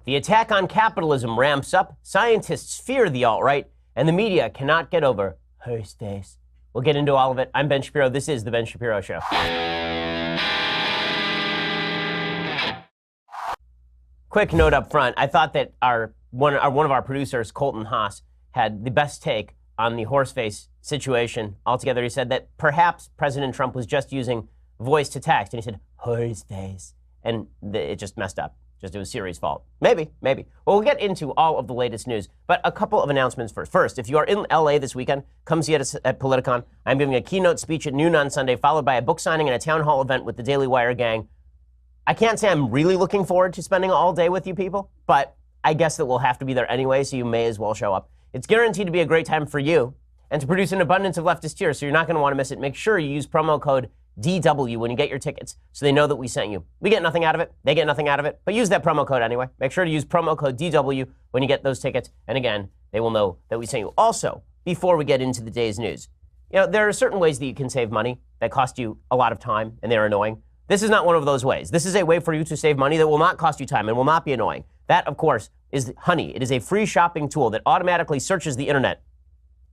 The attack on capitalism ramps up, scientists fear the alt-right, and the media cannot get over horse face. We'll get into all of it. I'm Ben Shapiro. This is The Ben Shapiro Show. Quick note up front. I thought that one of our producers, Colton Haas, had the best take on the horseface situation altogether. He said that perhaps President Trump was just using voice to text, and he said, horseface, and it just messed up. It was Siri's fault. Maybe. Well, we'll get into all of the latest news, but a couple of announcements first. First, if you are in LA this weekend, come see us at Politicon. I'm giving a keynote speech at noon on Sunday, followed by a book signing and a town hall event with the Daily Wire gang. I can't say I'm really looking forward to spending all day with you people, but I guess that we'll have to be there anyway, so you may as well show up. It's guaranteed to be a great time for you and to produce an abundance of leftist tears, so you're not going to want to miss it. Make sure you use promo code DW when you get your tickets so they know that we sent you. We get nothing out of it. They get nothing out of it. But use that promo code anyway. Make sure to use promo code DW when you get those tickets. And again, they will know that we sent you. Also, before we get into the day's news, there are certain ways that you can save money that cost you a lot of time and they're annoying. This is not one of those ways. This is a way for you to save money that will not cost you time and will not be annoying. That, of course, is Honey. It is a free shopping tool that automatically searches the internet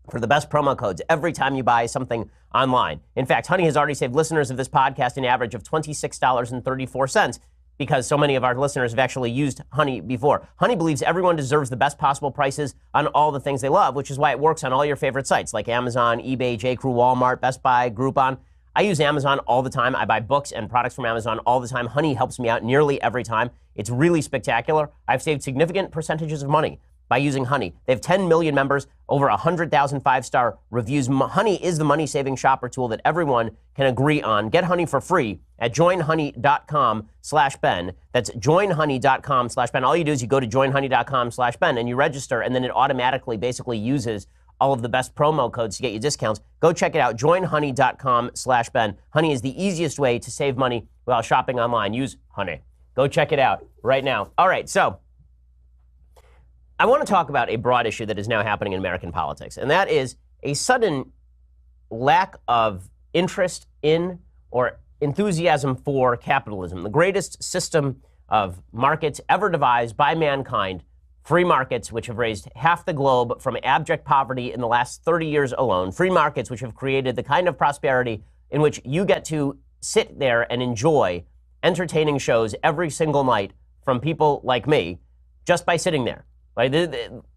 for the best promo codes every time you buy something online. In fact, Honey has already saved listeners of this podcast an average of $26.34 because so many of our listeners have actually used Honey before. Honey believes everyone deserves the best possible prices on all the things they love, which is why it works on all your favorite sites like Amazon, eBay, J.Crew, Walmart, Best Buy, Groupon. I use Amazon all the time. I buy books and products from Amazon all the time. Honey helps me out nearly every time. It's really spectacular. I've saved significant percentages of money by using Honey. They have 10 million members, over 100,000 five-star reviews. Honey is the money-saving shopper tool that everyone can agree on. Get Honey for free at joinhoney.com/Ben. That's joinhoney.com/Ben. All you do is you go to joinhoney.com/Ben and you register, and then it automatically basically uses all of the best promo codes to get you discounts. Go check it out, joinhoney.com/Ben. Honey is the easiest way to save money while shopping online. Use Honey. Go check it out right now. All right, so I want to talk about a broad issue that is now happening in American politics, and that is a sudden lack of interest in or enthusiasm for capitalism, the greatest system of markets ever devised by mankind, free markets which have raised half the globe from abject poverty in the last 30 years alone, free markets which have created the kind of prosperity in which you get to sit there and enjoy entertaining shows every single night from people like me just by sitting there. Like,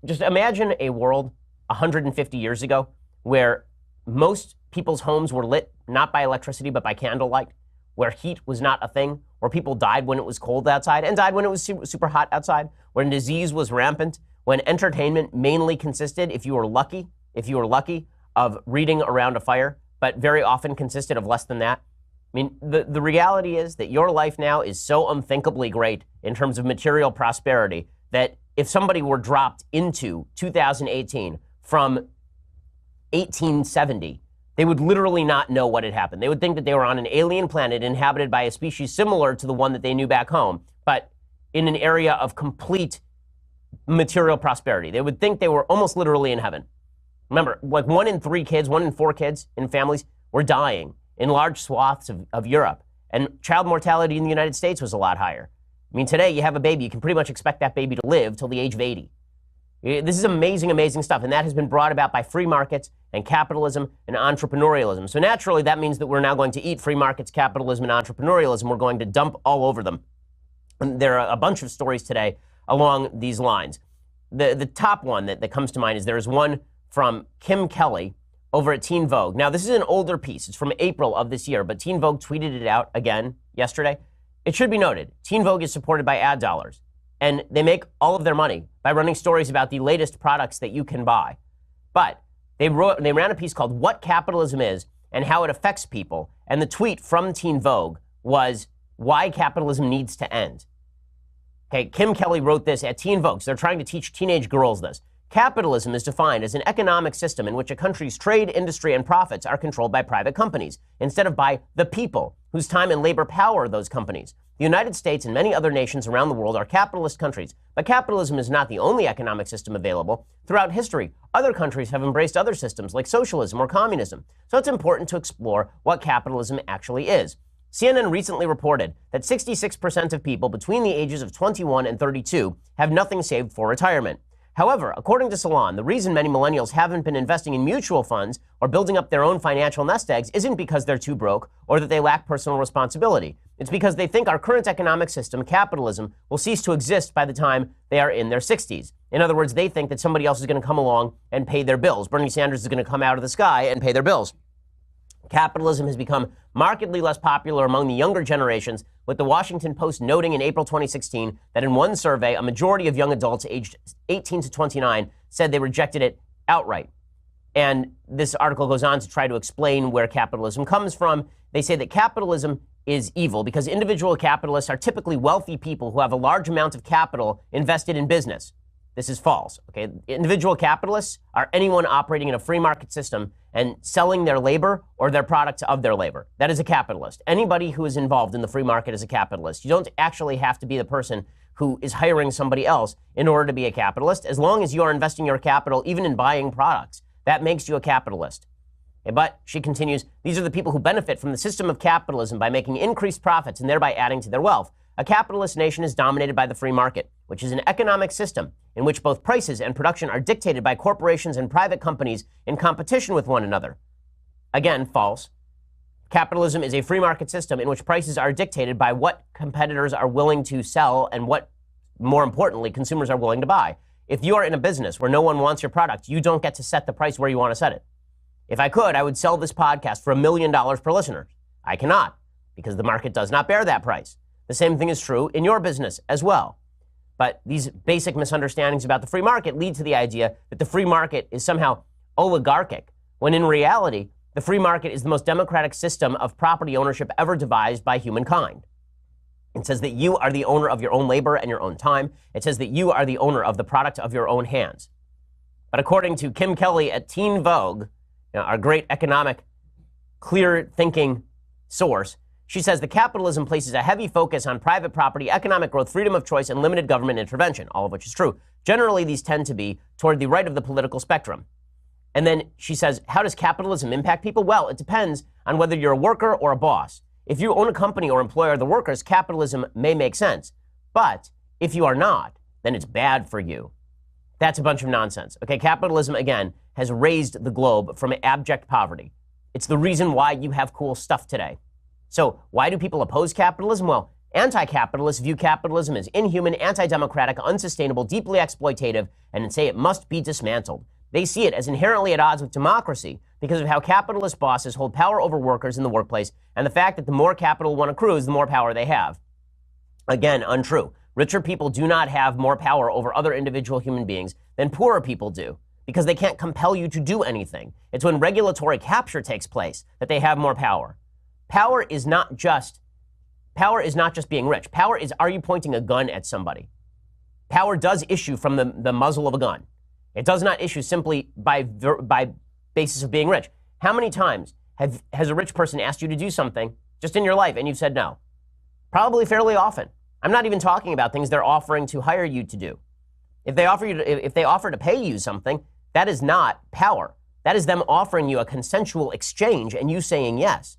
just imagine a world 150 years ago where most people's homes were lit not by electricity but by candlelight, where heat was not a thing, where people died when it was cold outside and died when it was super hot outside, when disease was rampant, when entertainment mainly consisted, if you were lucky, of reading around a fire, but very often consisted of less than that. I mean, the reality is that your life now is so unthinkably great in terms of material prosperity that if somebody were dropped into 2018 from 1870, they would literally not know what had happened. They would think that they were on an alien planet inhabited by a species similar to the one that they knew back home, but in an area of complete material prosperity. They would think they were almost literally in heaven. Remember, like 1 in 4 kids in families were dying in large swaths of Europe. And child mortality in the United States was a lot higher. I mean, today you have a baby, you can pretty much expect that baby to live till the age of 80. This is amazing, amazing stuff. And that has been brought about by free markets and capitalism and entrepreneurialism. So naturally, that means that we're now going to eat free markets, capitalism, and entrepreneurialism. We're going to dump all over them. And there are a bunch of stories today along these lines. The top one that comes to mind is there is one from Kim Kelly over at Teen Vogue. Now, this is an older piece. It's from April of this year, but Teen Vogue tweeted it out again yesterday. It should be noted, Teen Vogue is supported by ad dollars, and they make all of their money by running stories about the latest products that you can buy. But they ran a piece called What Capitalism Is and How It Affects People, and the tweet from Teen Vogue was, Why Capitalism Needs to End. Okay, Kim Kelly wrote this at Teen Vogue, so they're trying to teach teenage girls this. Capitalism is defined as an economic system in which a country's trade, industry, and profits are controlled by private companies, instead of by the people, whose time and labor power those companies. The United States and many other nations around the world are capitalist countries, but capitalism is not the only economic system available. Throughout history, other countries have embraced other systems like socialism or communism, so it's important to explore what capitalism actually is. CNN recently reported that 66% of people between the ages of 21 and 32 have nothing saved for retirement. However, according to Salon, the reason many millennials haven't been investing in mutual funds or building up their own financial nest eggs isn't because they're too broke or that they lack personal responsibility. It's because they think our current economic system, capitalism, will cease to exist by the time they are in their 60s. In other words, they think that somebody else is going to come along and pay their bills. Bernie Sanders is going to come out of the sky and pay their bills. Capitalism has become markedly less popular among the younger generations, with the Washington Post noting in April 2016 that in one survey, a majority of young adults aged 18 to 29 said they rejected it outright. And this article goes on to try to explain where capitalism comes from. They say that capitalism is evil because individual capitalists are typically wealthy people who have a large amount of capital invested in business. This is false. Okay, individual capitalists are anyone operating in a free market system and selling their labor or their products of their labor. That is a capitalist. Anybody who is involved in the free market is a capitalist. You don't actually have to be the person who is hiring somebody else in order to be a capitalist. As long as you are investing your capital, even in buying products, that makes you a capitalist. But she continues, these are the people who benefit from the system of capitalism by making increased profits and thereby adding to their wealth. A capitalist nation is dominated by the free market, which is an economic system in which both prices and production are dictated by corporations and private companies in competition with one another. Again, false. Capitalism is a free market system in which prices are dictated by what competitors are willing to sell and what, more importantly, consumers are willing to buy. If you are in a business where no one wants your product, you don't get to set the price where you want to set it. If I could, I would sell this podcast for $1 million per listener. I cannot, because the market does not bear that price. The same thing is true in your business as well. But these basic misunderstandings about the free market lead to the idea that the free market is somehow oligarchic, when in reality, the free market is the most democratic system of property ownership ever devised by humankind. It says that you are the owner of your own labor and your own time. It says that you are the owner of the product of your own hands. But according to Kim Kelly at Teen Vogue, our great economic, clear-thinking source, she says the capitalism places a heavy focus on private property, economic growth, freedom of choice, and limited government intervention, all of which is true. Generally, these tend to be toward the right of the political spectrum. And then she says, how does capitalism impact people? Well, it depends on whether you're a worker or a boss. If you own a company or employ the workers, capitalism may make sense. But if you are not, then it's bad for you. That's a bunch of nonsense. Okay, capitalism, again, has raised the globe from abject poverty. It's the reason why you have cool stuff today. So why do people oppose capitalism? Well, anti-capitalists view capitalism as inhuman, anti-democratic, unsustainable, deeply exploitative, and say it must be dismantled. They see it as inherently at odds with democracy because of how capitalist bosses hold power over workers in the workplace and the fact that the more capital one accrues, the more power they have. Again, untrue. Richer people do not have more power over other individual human beings than poorer people do because they can't compel you to do anything. It's when regulatory capture takes place that they have more power. Power is not just being rich. Power is, are you pointing a gun at somebody? Power does issue from the muzzle of a gun. It does not issue simply by basis of being rich. How many times has a rich person asked you to do something just in your life and you've said no? Probably fairly often. I'm not even talking about things they're offering to hire you to do. If they offer to pay you something, that is not power. That is them offering you a consensual exchange and you saying yes.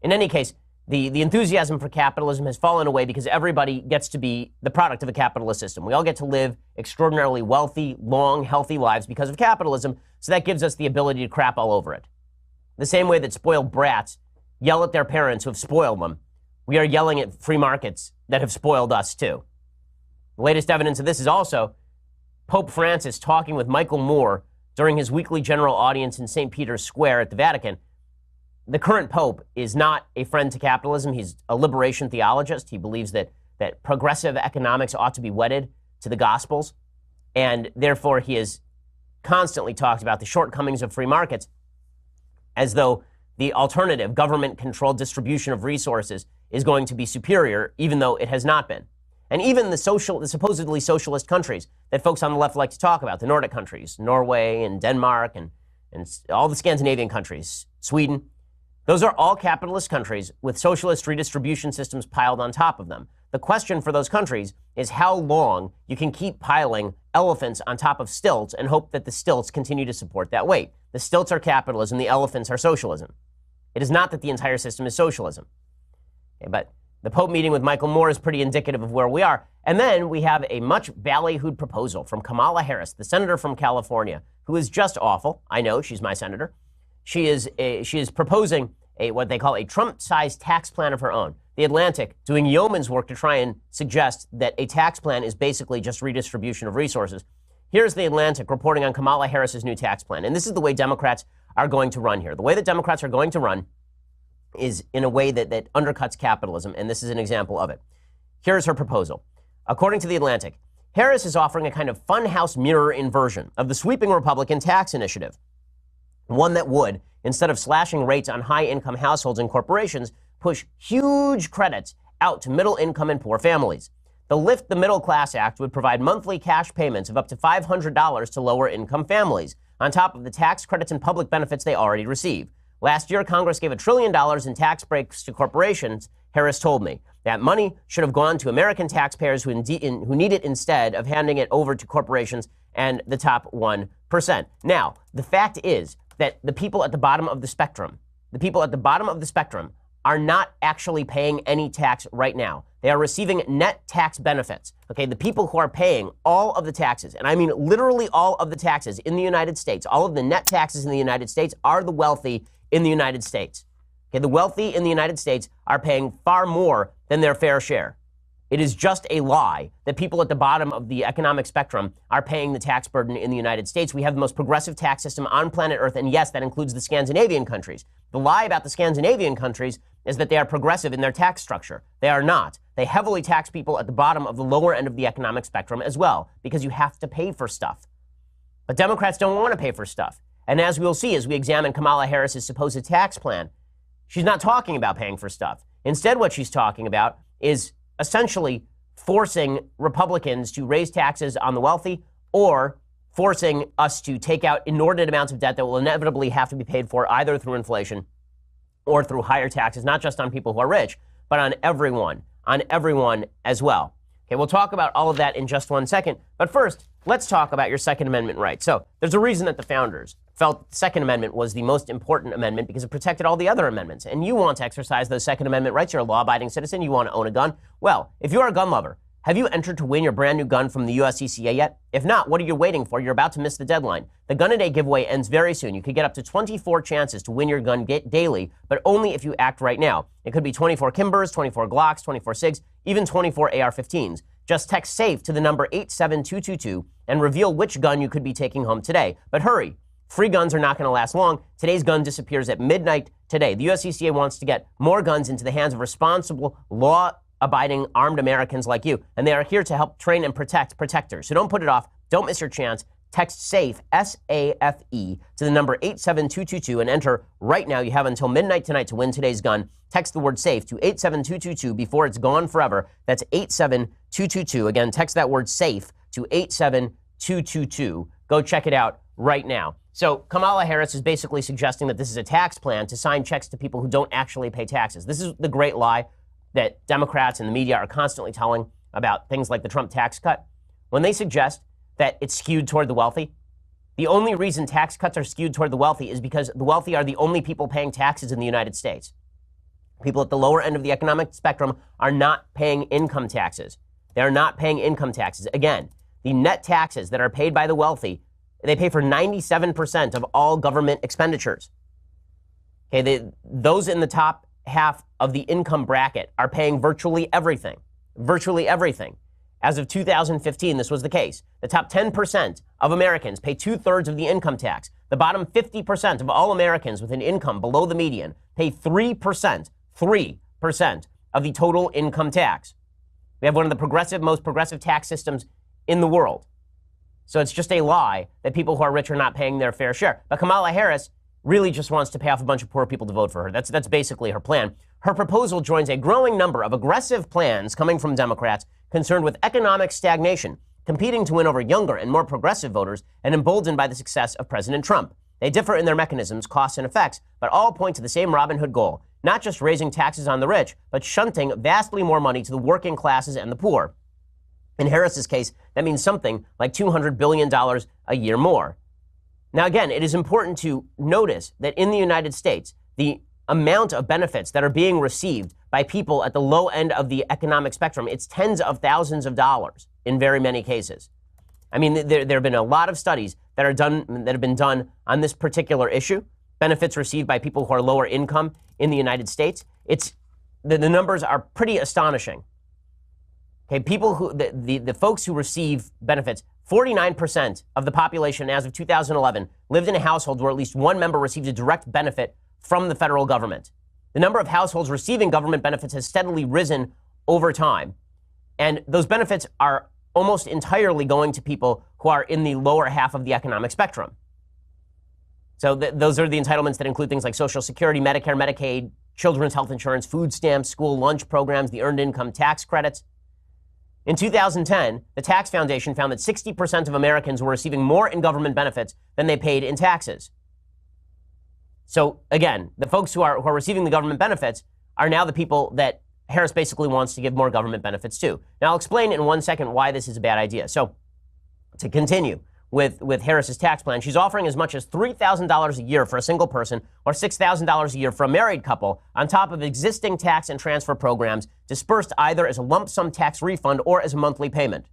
In any case, the enthusiasm for capitalism has fallen away because everybody gets to be the product of a capitalist system. We all get to live extraordinarily wealthy, long, healthy lives because of capitalism, so that gives us the ability to crap all over it. The same way that spoiled brats yell at their parents who have spoiled them, we are yelling at free markets that have spoiled us too. The latest evidence of this is also Pope Francis talking with Michael Moore during his weekly general audience in St. Peter's Square at the Vatican. The current pope is not a friend to capitalism. He's a liberation theologist. He believes that progressive economics ought to be wedded to the Gospels. And therefore, he has constantly talked about the shortcomings of free markets as though the alternative, government-controlled distribution of resources is going to be superior, even though it has not been. And even the supposedly socialist countries that folks on the left like to talk about, the Nordic countries, Norway and Denmark and all the Scandinavian countries, Sweden, those are all capitalist countries with socialist redistribution systems piled on top of them. The question for those countries is how long you can keep piling elephants on top of stilts and hope that the stilts continue to support that weight. The stilts are capitalism, the elephants are socialism. It is not that the entire system is socialism. Okay, but the Pope meeting with Michael Moore is pretty indicative of where we are. And then we have a much ballyhooed proposal from Kamala Harris, the senator from California, who is just awful. I know, she's my senator. She is proposing what they call a Trump-sized tax plan of her own. The Atlantic doing yeoman's work to try and suggest that a tax plan is basically just redistribution of resources. Here's the Atlantic reporting on Kamala Harris's new tax plan. And this is the way Democrats are going to run here. The way that Democrats are going to run is in a way that undercuts capitalism, and this is an example of it. Here's her proposal. According to the Atlantic, Harris is offering a kind of funhouse mirror inversion of the sweeping Republican tax initiative, one that would, instead of slashing rates on high-income households and corporations, push huge credits out to middle-income and poor families. The Lift the Middle Class Act would provide monthly cash payments of up to $500 to lower-income families, on top of the tax credits and public benefits they already receive. Last year, Congress gave $1 trillion in tax breaks to corporations, Harris told me. That money should have gone to American taxpayers who need it instead of handing it over to corporations and the top 1%. Now, the fact is that the people at the bottom of the spectrum, are not actually paying any tax right now. They are receiving net tax benefits. Okay, the people who are paying all of the taxes, and I mean literally all of the taxes in the United States, all of the net taxes in the United States are the wealthy in the United States. Okay, the wealthy in the United States are paying far more than their fair share. It is just a lie that people at the bottom of the economic spectrum are paying the tax burden in the United States. We have the most progressive tax system on planet Earth, and yes, that includes the Scandinavian countries. The lie about the Scandinavian countries is that they are progressive in their tax structure. They are not. They heavily tax people at the bottom of the lower end of the economic spectrum as well, because you have to pay for stuff. But Democrats don't want to pay for stuff. And as we'll see as we examine Kamala Harris's supposed tax plan, she's not talking about paying for stuff. Instead, what she's talking about is essentially forcing Republicans to raise taxes on the wealthy or forcing us to take out inordinate amounts of debt that will inevitably have to be paid for either through inflation or through higher taxes, not just on people who are rich, but on everyone as well. Okay, we'll talk about all of that in just 1 second. But first, let's talk about your Second Amendment rights. So there's a reason that the founders felt the Second Amendment was the most important amendment because it protected all the other amendments. And you want to exercise those Second Amendment rights. You're a law-abiding citizen. You want to own a gun. Well, if you're a gun lover, have you entered to win your brand new gun from the USCCA yet? If not, what are you waiting for? You're about to miss the deadline. The Gun a Day giveaway ends very soon. You could get up to 24 chances to win your gun daily, but only if you act right now. It could be 24 Kimbers, 24 Glocks, 24 SIGs, even 24 AR-15s. Just text SAFE to the number 87222 and reveal which gun you could be taking home today. But hurry. Free guns are not going to last long. Today's gun disappears at midnight today. The USCCA wants to get more guns into the hands of responsible, law-abiding, armed Americans like you. And they are here to help train and protect protectors. So don't put it off. Don't miss your chance. Text SAFE, S-A-F-E, to the number 87222 and enter right now. You have until midnight tonight to win today's gun. Text the word SAFE to 87222 before it's gone forever. That's 87222. Again, text that word SAFE to 87222. Go check it out right now. So Kamala Harris is basically suggesting that this is a tax plan to sign checks to people who don't actually pay taxes. This is the great lie that Democrats and the media are constantly telling about things like the Trump tax cut. When they suggest that it's skewed toward the wealthy, the only reason tax cuts are skewed toward the wealthy is because the wealthy are the only people paying taxes in the United States. People at the lower end of the economic spectrum are not paying income taxes. They're not paying income taxes. Again, the net taxes that are paid by the wealthy, they pay for 97% of all government expenditures. Okay, those in the top half of the income bracket are paying virtually everything. Virtually everything. As of 2015, this was the case. The top 10% of Americans pay 2/3 of the income tax. The bottom 50% of all Americans with an income below the median pay 3% of the total income tax. We have one of the most progressive tax systems in the world. So it's just a lie that people who are rich are not paying their fair share. But Kamala Harris really just wants to pay off a bunch of poor people to vote for her. That's basically her plan. Her proposal joins a growing number of aggressive plans coming from Democrats concerned with economic stagnation, competing to win over younger and more progressive voters, and emboldened by the success of President Trump. They differ in their mechanisms, costs, and effects, but all point to the same Robin Hood goal, not just raising taxes on the rich, but shunting vastly more money to the working classes and the poor. In Harris's case, that means something like $200 billion a year more. Now, again, it is important to notice that in the United States, the amount of benefits that are being received by people at the low end of the economic spectrum. It's tens of thousands of dollars in very many cases. I mean, there have been a lot of studies that have been done on this particular issue, benefits received by people who are lower income in the United States. The numbers are pretty astonishing. Okay, the folks who receive benefits, 49% of the population as of 2011 lived in a household where at least one member received a direct benefit from the federal government. The number of households receiving government benefits has steadily risen over time. And those benefits are almost entirely going to people who are in the lower half of the economic spectrum. So those are the entitlements that include things like Social Security, Medicare, Medicaid, children's health insurance, food stamps, school lunch programs, the earned income tax credits. In 2010, the Tax Foundation found that 60% of Americans were receiving more in government benefits than they paid in taxes. So again, the folks who are receiving the government benefits are now the people that Harris basically wants to give more government benefits to. Now, I'll explain in 1 second why this is a bad idea. So to continue with Harris's tax plan, she's offering as much as $3,000 a year for a single person or $6,000 a year for a married couple on top of existing tax and transfer programs dispersed either as a lump sum tax refund or as a monthly payment.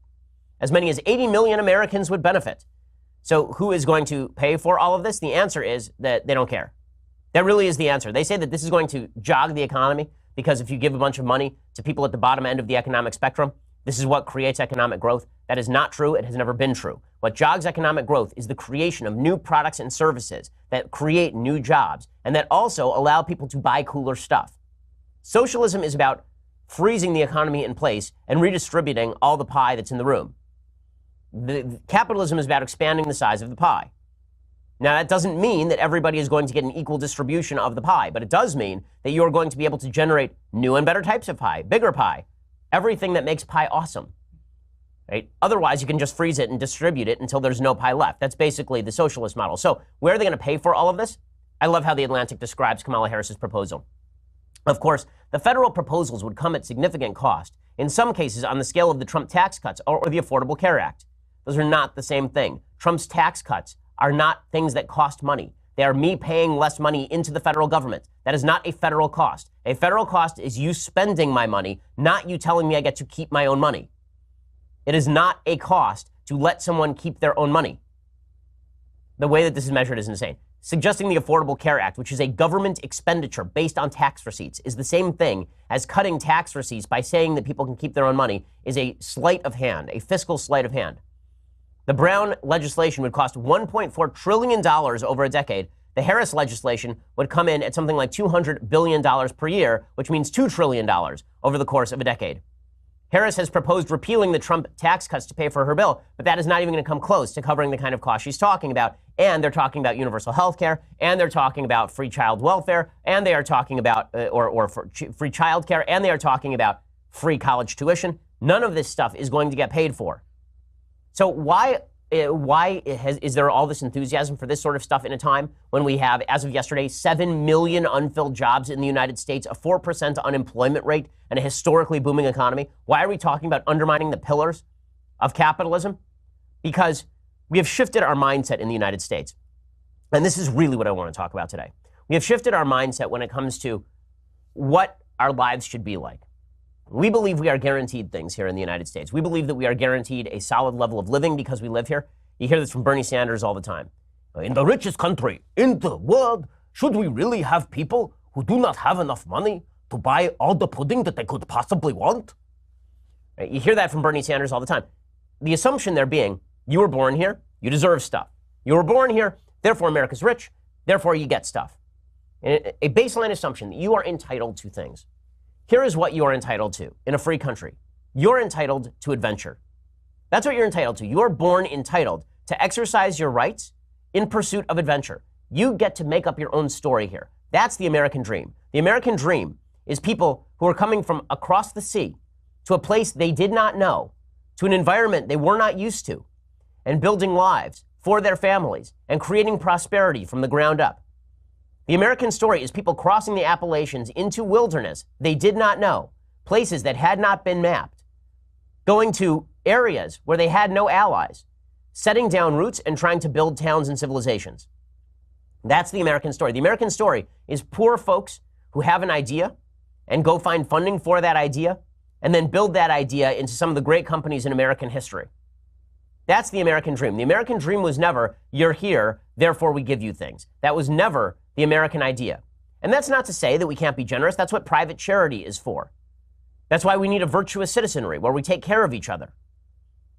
As many as 80 million Americans would benefit. So who is going to pay for all of this? The answer is that they don't care. That really is the answer. They say that this is going to jog the economy because if you give a bunch of money to people at the bottom end of the economic spectrum, this is what creates economic growth. That is not true. It has never been true. What jogs economic growth is the creation of new products and services that create new jobs and that also allow people to buy cooler stuff. Socialism is about freezing the economy in place and redistributing all the pie that's in the room. Capitalism is about expanding the size of the pie. Now, that doesn't mean that everybody is going to get an equal distribution of the pie, but it does mean that you're going to be able to generate new and better types of pie, bigger pie, everything that makes pie awesome. Right? Otherwise, you can just freeze it and distribute it until there's no pie left. That's basically the socialist model. So where are they going to pay for all of this? I love how The Atlantic describes Kamala Harris's proposal. Of course, the federal proposals would come at significant cost, in some cases on the scale of the Trump tax cuts or the Affordable Care Act. Those are not the same thing. Trump's tax cuts are not things that cost money. They are me paying less money into the federal government. That is not a federal cost. A federal cost is you spending my money, not you telling me I get to keep my own money. It is not a cost to let someone keep their own money. The way that this is measured is insane. Suggesting the Affordable Care Act, which is a government expenditure based on tax receipts, is the same thing as cutting tax receipts by saying that people can keep their own money, is a sleight of hand, a fiscal sleight of hand. The Brown legislation would cost $1.4 trillion over a decade. The Harris legislation would come in at something like $200 billion per year, which means $2 trillion over the course of a decade. Harris has proposed repealing the Trump tax cuts to pay for her bill, but that is not even going to come close to covering the kind of cost she's talking about. And they're talking about universal health care, and they're talking about free child welfare, and they are talking about, free child care, and they are talking about free college tuition. None of this stuff is going to get paid for. So why is there all this enthusiasm for this sort of stuff in a time when we have, as of yesterday, 7 million unfilled jobs in the United States, a 4% unemployment rate, and a historically booming economy? Why are we talking about undermining the pillars of capitalism? Because we have shifted our mindset in the United States. And this is really what I want to talk about today. We have shifted our mindset when it comes to what our lives should be like. We believe we are guaranteed things here in the United States. We believe that we are guaranteed a solid level of living because we live here. You hear this from Bernie Sanders all the time. In the richest country in the world, should we really have people who do not have enough money to buy all the pudding that they could possibly want? Right? You hear that from Bernie Sanders all the time. The assumption there being, you were born here, you deserve stuff. You were born here, therefore America's rich, therefore you get stuff. A baseline assumption that you are entitled to things. Here is what you are entitled to in a free country. You're entitled to adventure. That's what you're entitled to. You are born entitled to exercise your rights in pursuit of adventure. You get to make up your own story here. That's the American dream. The American dream is people who are coming from across the sea to a place they did not know, to an environment they were not used to, and building lives for their families and creating prosperity from the ground up. The American story is people crossing the Appalachians into wilderness they did not know, places that had not been mapped, going to areas where they had no allies, setting down roots and trying to build towns and civilizations. That's the American story. The American story is poor folks who have an idea and go find funding for that idea and then build that idea into some of the great companies in American history. That's the American dream. The American dream was never, you're here, therefore we give you things. That was never the American idea. And that's not to say that we can't be generous. That's what private charity is for. That's why we need a virtuous citizenry where we take care of each other.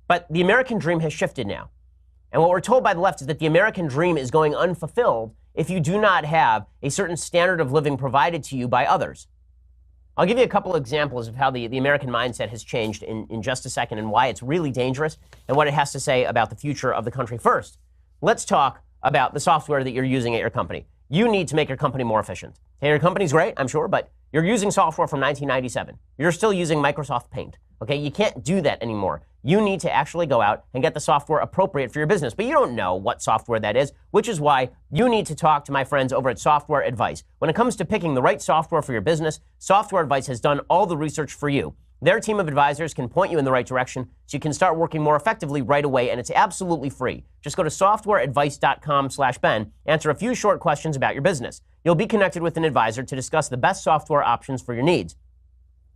But the American dream has shifted now. And what we're told by the left is that the American dream is going unfulfilled if you do not have a certain standard of living provided to you by others. I'll give you a couple examples of how the American mindset has changed in just a second and why it's really dangerous and what it has to say about the future of the country. First, let's talk about the software that you're using at your company. You need to make your company more efficient. Hey, your company's great, I'm sure, but you're using software from 1997. You're still using Microsoft Paint. Okay, you can't do that anymore. You need to actually go out and get the software appropriate for your business, but you don't know what software that is, which is why you need to talk to my friends over at Software Advice. When it comes to picking the right software for your business, Software Advice has done all the research for you. Their team of advisors can point you in the right direction so you can start working more effectively right away, and it's absolutely free. Just go to softwareadvice.com/Ben, answer a few short questions about your business. You'll be connected with an advisor to discuss the best software options for your needs.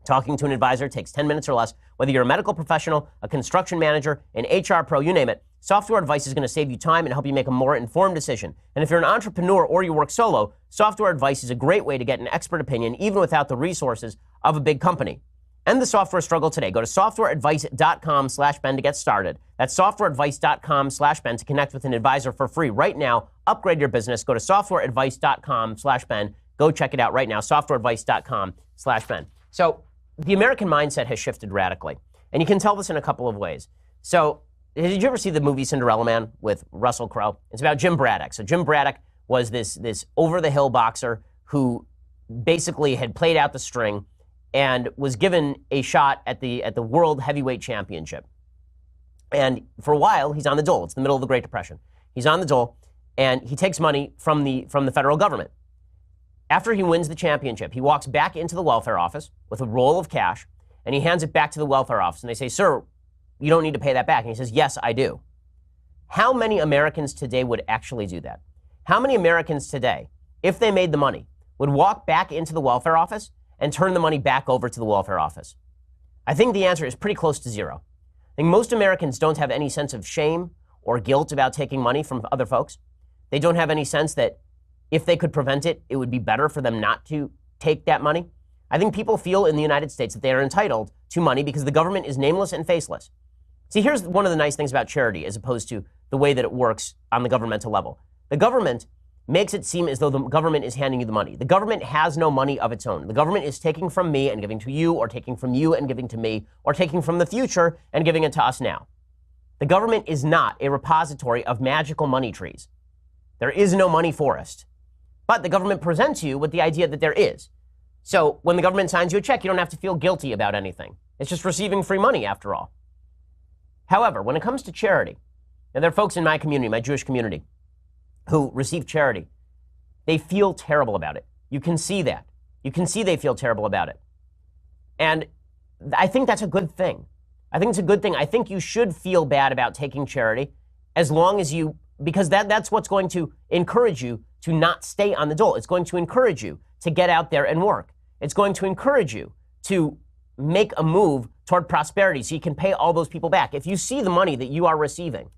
Talking to an advisor takes 10 minutes or less. Whether you're a medical professional, a construction manager, an HR pro, you name it, Software Advice is going to save you time and help you make a more informed decision. And if you're an entrepreneur or you work solo, Software Advice is a great way to get an expert opinion even without the resources of a big company. End the software struggle today. Go to softwareadvice.com/Ben to get started. That's softwareadvice.com/Ben to connect with an advisor for free. Right now, upgrade your business. Go to softwareadvice.com/Ben. Go check it out right now, softwareadvice.com/Ben. So the American mindset has shifted radically. And you can tell this in a couple of ways. So did you ever see the movie Cinderella Man with Russell Crowe? It's about Jim Braddock. So Jim Braddock was this over-the-hill boxer who basically had played out the string and was given a shot at the World Heavyweight Championship. And for a while, he's on the dole. It's the middle of the Great Depression. He's on the dole, and he takes money from the federal government. After he wins the championship, he walks back into the welfare office with a roll of cash, and he hands it back to the welfare office. And they say, "Sir, you don't need to pay that back." And he says, "Yes, I do." How many Americans today would actually do that? How many Americans today, if they made the money, would walk back into the welfare office and turn the money back over to the welfare office? I think the answer is pretty close to zero. I think most Americans don't have any sense of shame or guilt about taking money from other folks. They don't have any sense that if they could prevent it, it would be better for them not to take that money. I think people feel in the United States that they are entitled to money because the government is nameless and faceless. See, here's one of the nice things about charity as opposed to the way that it works on the governmental level. The government makes it seem as though the government is handing you the money. The government has no money of its own. The government is taking from me and giving to you, or taking from you and giving to me, or taking from the future and giving it to us now. The government is not a repository of magical money trees. There is no money forest. But the government presents you with the idea that there is. So when the government signs you a check, you don't have to feel guilty about anything. It's just receiving free money after all. However, when it comes to charity, and there are folks in my community, my Jewish community, who receive charity, they feel terrible about it. You can see that. You can see they feel terrible about it. And I think that's a good thing. I think it's a good thing. I think you should feel bad about taking charity as long as you, because that's what's going to encourage you to not stay on the dole. It's going to encourage you to get out there and work. It's going to encourage you to make a move toward prosperity so you can pay all those people back. If you see the money that you are receiving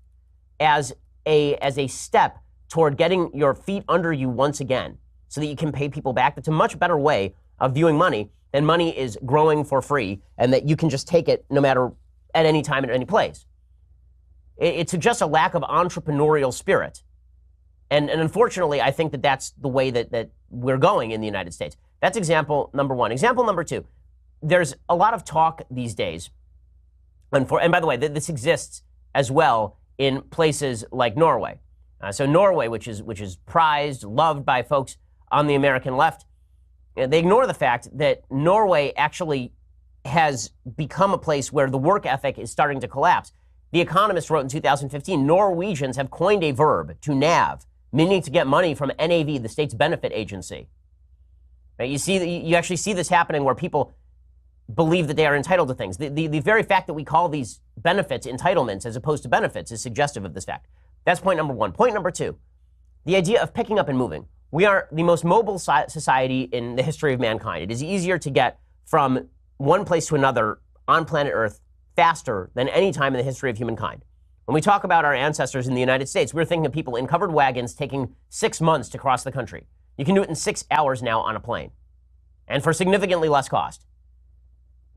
as a step toward getting your feet under you once again so that you can pay people back, that's a much better way of viewing money than money is growing for free and that you can just take it no matter at any time, at any place. It's just a lack of entrepreneurial spirit. And unfortunately, I think that that's the way that we're going in the United States. That's example number one. Example number two, there's a lot of talk these days, and by the way, this exists as well in places like Norway. So Norway, which is prized, loved by folks on the American left, they ignore the fact that Norway actually has become a place where the work ethic is starting to collapse. The Economist wrote in 2015, Norwegians have coined a verb, to nav, meaning to get money from NAV, the state's benefit agency. Now, you actually see this happening where people believe that they are entitled to things. The very fact that we call these benefits entitlements as opposed to benefits is suggestive of this fact. That's point number one. Point number two, the idea of picking up and moving. We are the most mobile society in the history of mankind. It is easier to get from one place to another on planet Earth faster than any time in the history of humankind. When we talk about our ancestors in the United States, we're thinking of people in covered wagons taking 6 months to cross the country. You can do it in 6 hours now on a plane, and for significantly less cost.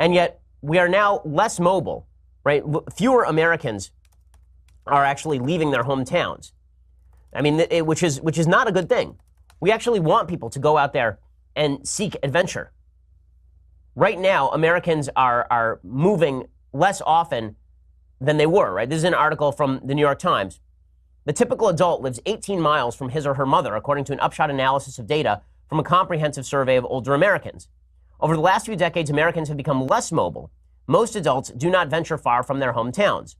And yet, we are now less mobile, right? Fewer Americans are actually leaving their hometowns. I mean, which is not a good thing. We actually want people to go out there and seek adventure. Right now, Americans are moving less often than they were, right? This is an article from the New York Times. The typical adult lives 18 miles from his or her mother, according to an upshot analysis of data from a comprehensive survey of older Americans. Over the last few decades, Americans have become less mobile. Most adults do not venture far from their hometowns.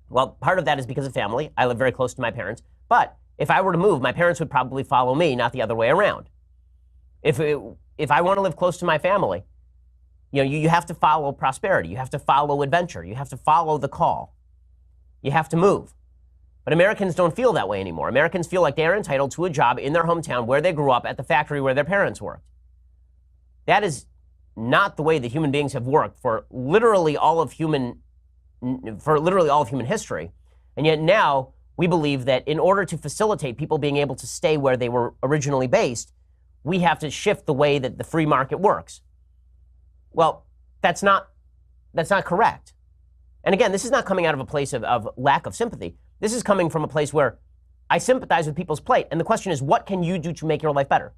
Well, part of that is because of family. I live very close to my parents. But if I were to move, my parents would probably follow me, not the other way around. If I want to live close to my family, you have to follow prosperity. You have to follow adventure. You have to follow the call. You have to move. But Americans don't feel that way anymore. Americans feel like they're entitled to a job in their hometown where they grew up at the factory where their parents worked. That is not the way that human beings have worked for literally all of human history. And yet now we believe that in order to facilitate people being able to stay where they were originally based, we have to shift the way that the free market works. Well, that's not correct. And again, this is not coming out of a place of lack of sympathy. This is coming from a place where I sympathize with people's plight. And the question is, what can you do to make your life better?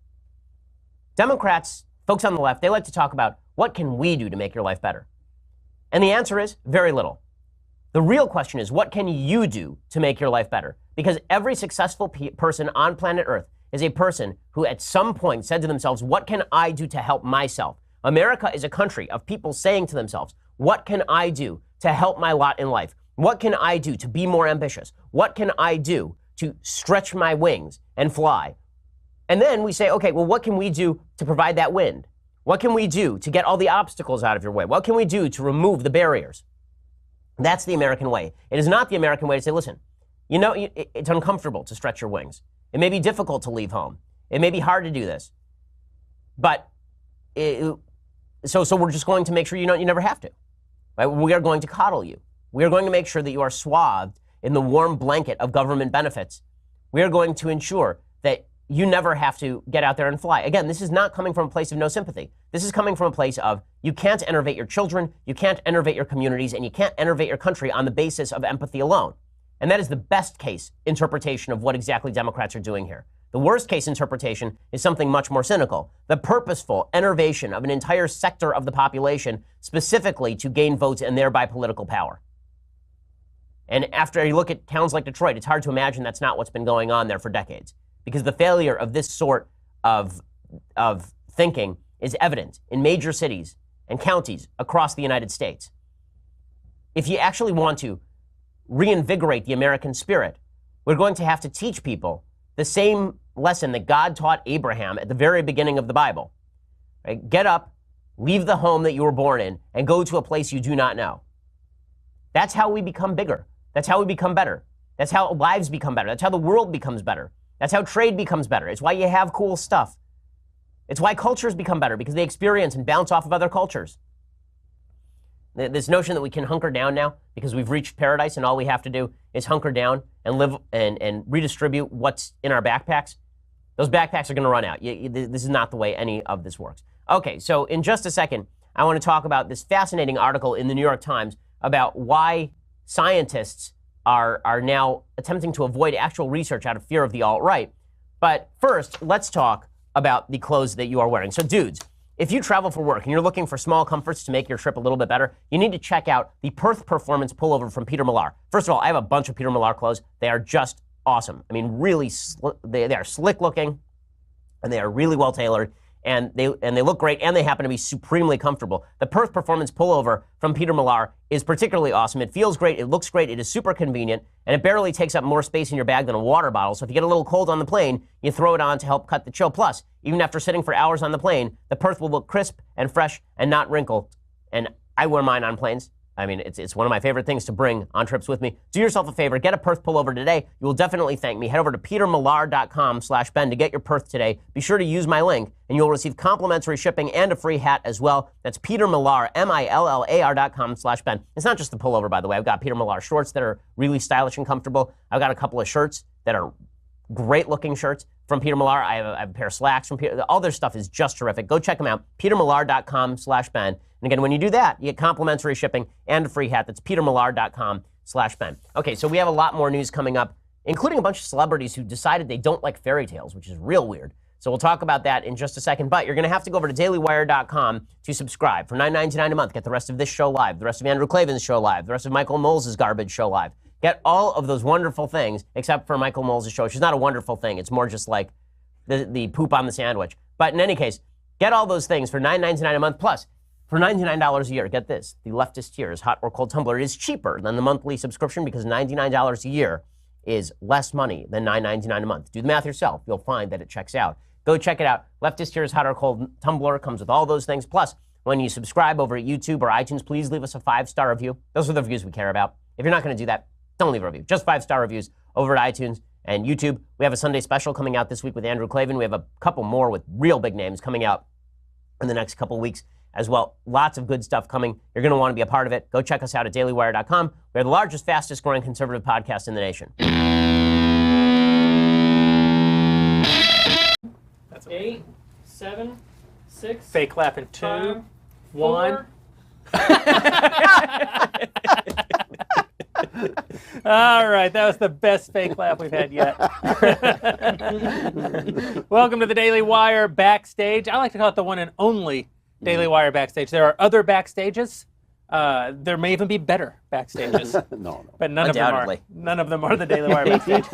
Democrats, folks on the left, they like to talk about what can we do to make your life better? And the answer is very little. The real question is, what can you do to make your life better? Because every successful person on planet Earth is a person who at some point said to themselves, what can I do to help myself? America is a country of people saying to themselves, what can I do to help my lot in life? What can I do to be more ambitious? What can I do to stretch my wings and fly? And then we say, okay, well, what can we do to provide that wind? What can we do to get all the obstacles out of your way? What can we do to remove the barriers? That's the American way. It is not the American way to say, listen, it's uncomfortable to stretch your wings. It may be difficult to leave home. It may be hard to do this. But so we're just going to make sure you never have to. Right? We are going to coddle you. We are going to make sure that you are swathed in the warm blanket of government benefits. We are going to ensure that you never have to get out there and fly. Again, this is not coming from a place of no sympathy. This is coming from a place of you can't enervate your children, you can't enervate your communities, and you can't enervate your country on the basis of empathy alone. And that is the best case interpretation of what exactly Democrats are doing here. The worst case interpretation is something much more cynical. The purposeful enervation of an entire sector of the population specifically to gain votes and thereby political power. And after you look at towns like Detroit, it's hard to imagine that's not what's been going on there for decades. Because the failure of this sort of thinking is evident in major cities and counties across the United States. If you actually want to reinvigorate the American spirit, we're going to have to teach people the same lesson that God taught Abraham at the very beginning of the Bible. Right? Get up, leave the home that you were born in, and go to a place you do not know. That's how we become bigger. That's how we become better. That's how lives become better. That's how the world becomes better. That's how trade becomes better. It's why you have cool stuff. It's why cultures become better, because they experience and bounce off of other cultures. This notion that we can hunker down now because we've reached paradise and all we have to do is hunker down and live and redistribute what's in our backpacks, those backpacks are going to run out. This is not the way any of this works. Okay, so in just a second, I want to talk about this fascinating article in the New York Times about why scientists are now attempting to avoid actual research out of fear of the alt-right. But first, let's talk about the clothes that you are wearing. So dudes, if you travel for work and you're looking for small comforts to make your trip a little bit better, you need to check out the Perth Performance Pullover from Peter Millar. First of all, I have a bunch of Peter Millar clothes. They are just awesome. I mean, really, they are slick looking, and they are really well tailored, and they look great, and they happen to be supremely comfortable. The Perth Performance Pullover from Peter Millar is particularly awesome. It feels great, it looks great, it is super convenient, and it barely takes up more space in your bag than a water bottle. So if you get a little cold on the plane, you throw it on to help cut the chill. Plus, even after sitting for hours on the plane, the Perth will look crisp and fresh and not wrinkled. And I wear mine on planes. I mean, it's one of my favorite things to bring on trips with me. Do yourself a favor. Get a Perth pullover today. You will definitely thank me. Head over to petermillar.com/Ben to get your Perth today. Be sure to use my link, and you'll receive complimentary shipping and a free hat as well. That's Peter Millar, MILLAR.com/Ben. It's not just the pullover, by the way. I've got Peter Millar shorts that are really stylish and comfortable. I've got a couple of shirts that are great-looking shirts from Peter Millar. I have a pair of slacks from Peter. All their stuff is just terrific. Go check them out, petermillar.com/Ben. And again, when you do that, you get complimentary shipping and a free hat. That's petermillar.com/Ben. Okay, so we have a lot more news coming up, including a bunch of celebrities who decided they don't like fairy tales, which is real weird. So we'll talk about that in just a second. But you're going to have to go over to dailywire.com to subscribe. For $9.99 a month, get the rest of this show live, the rest of Andrew Klavan's show live, the rest of Michael Knowles' garbage show live. Get all of those wonderful things, except for Michael Knowles' show, which is not a wonderful thing. It's more just like the poop on the sandwich. But in any case, get all those things for $9.99 a month. Plus, for $99 a year, get this, the leftist tiers, hot or cold tumbler, is cheaper than the monthly subscription because $99 a year is less money than $9.99 a month. Do the math yourself. You'll find that it checks out. Go check it out. Leftist tiers, hot or cold tumbler comes with all those things. Plus, when you subscribe over at YouTube or iTunes, please leave us a 5-star review. Those are the reviews we care about. If you're not going to do that, don't leave a review. Just 5-star reviews over at iTunes and YouTube. We have a Sunday special coming out this week with Andrew Klavan. We have a couple more with real big names coming out in the next couple weeks as well. Lots of good stuff coming. You're going to want to be a part of it. Go check us out at dailywire.com. We're the largest, fastest growing conservative podcast in the nation. That's 8, 7, 6. Fake clap in 2, 5, 1. 4. All right, that was the best fake laugh we've had yet. Welcome to the Daily Wire Backstage. I like to call it the one and only Daily Wire Backstage. There are other backstages. There may even be better backstages. No. But none of them are the Daily Wire Backstage.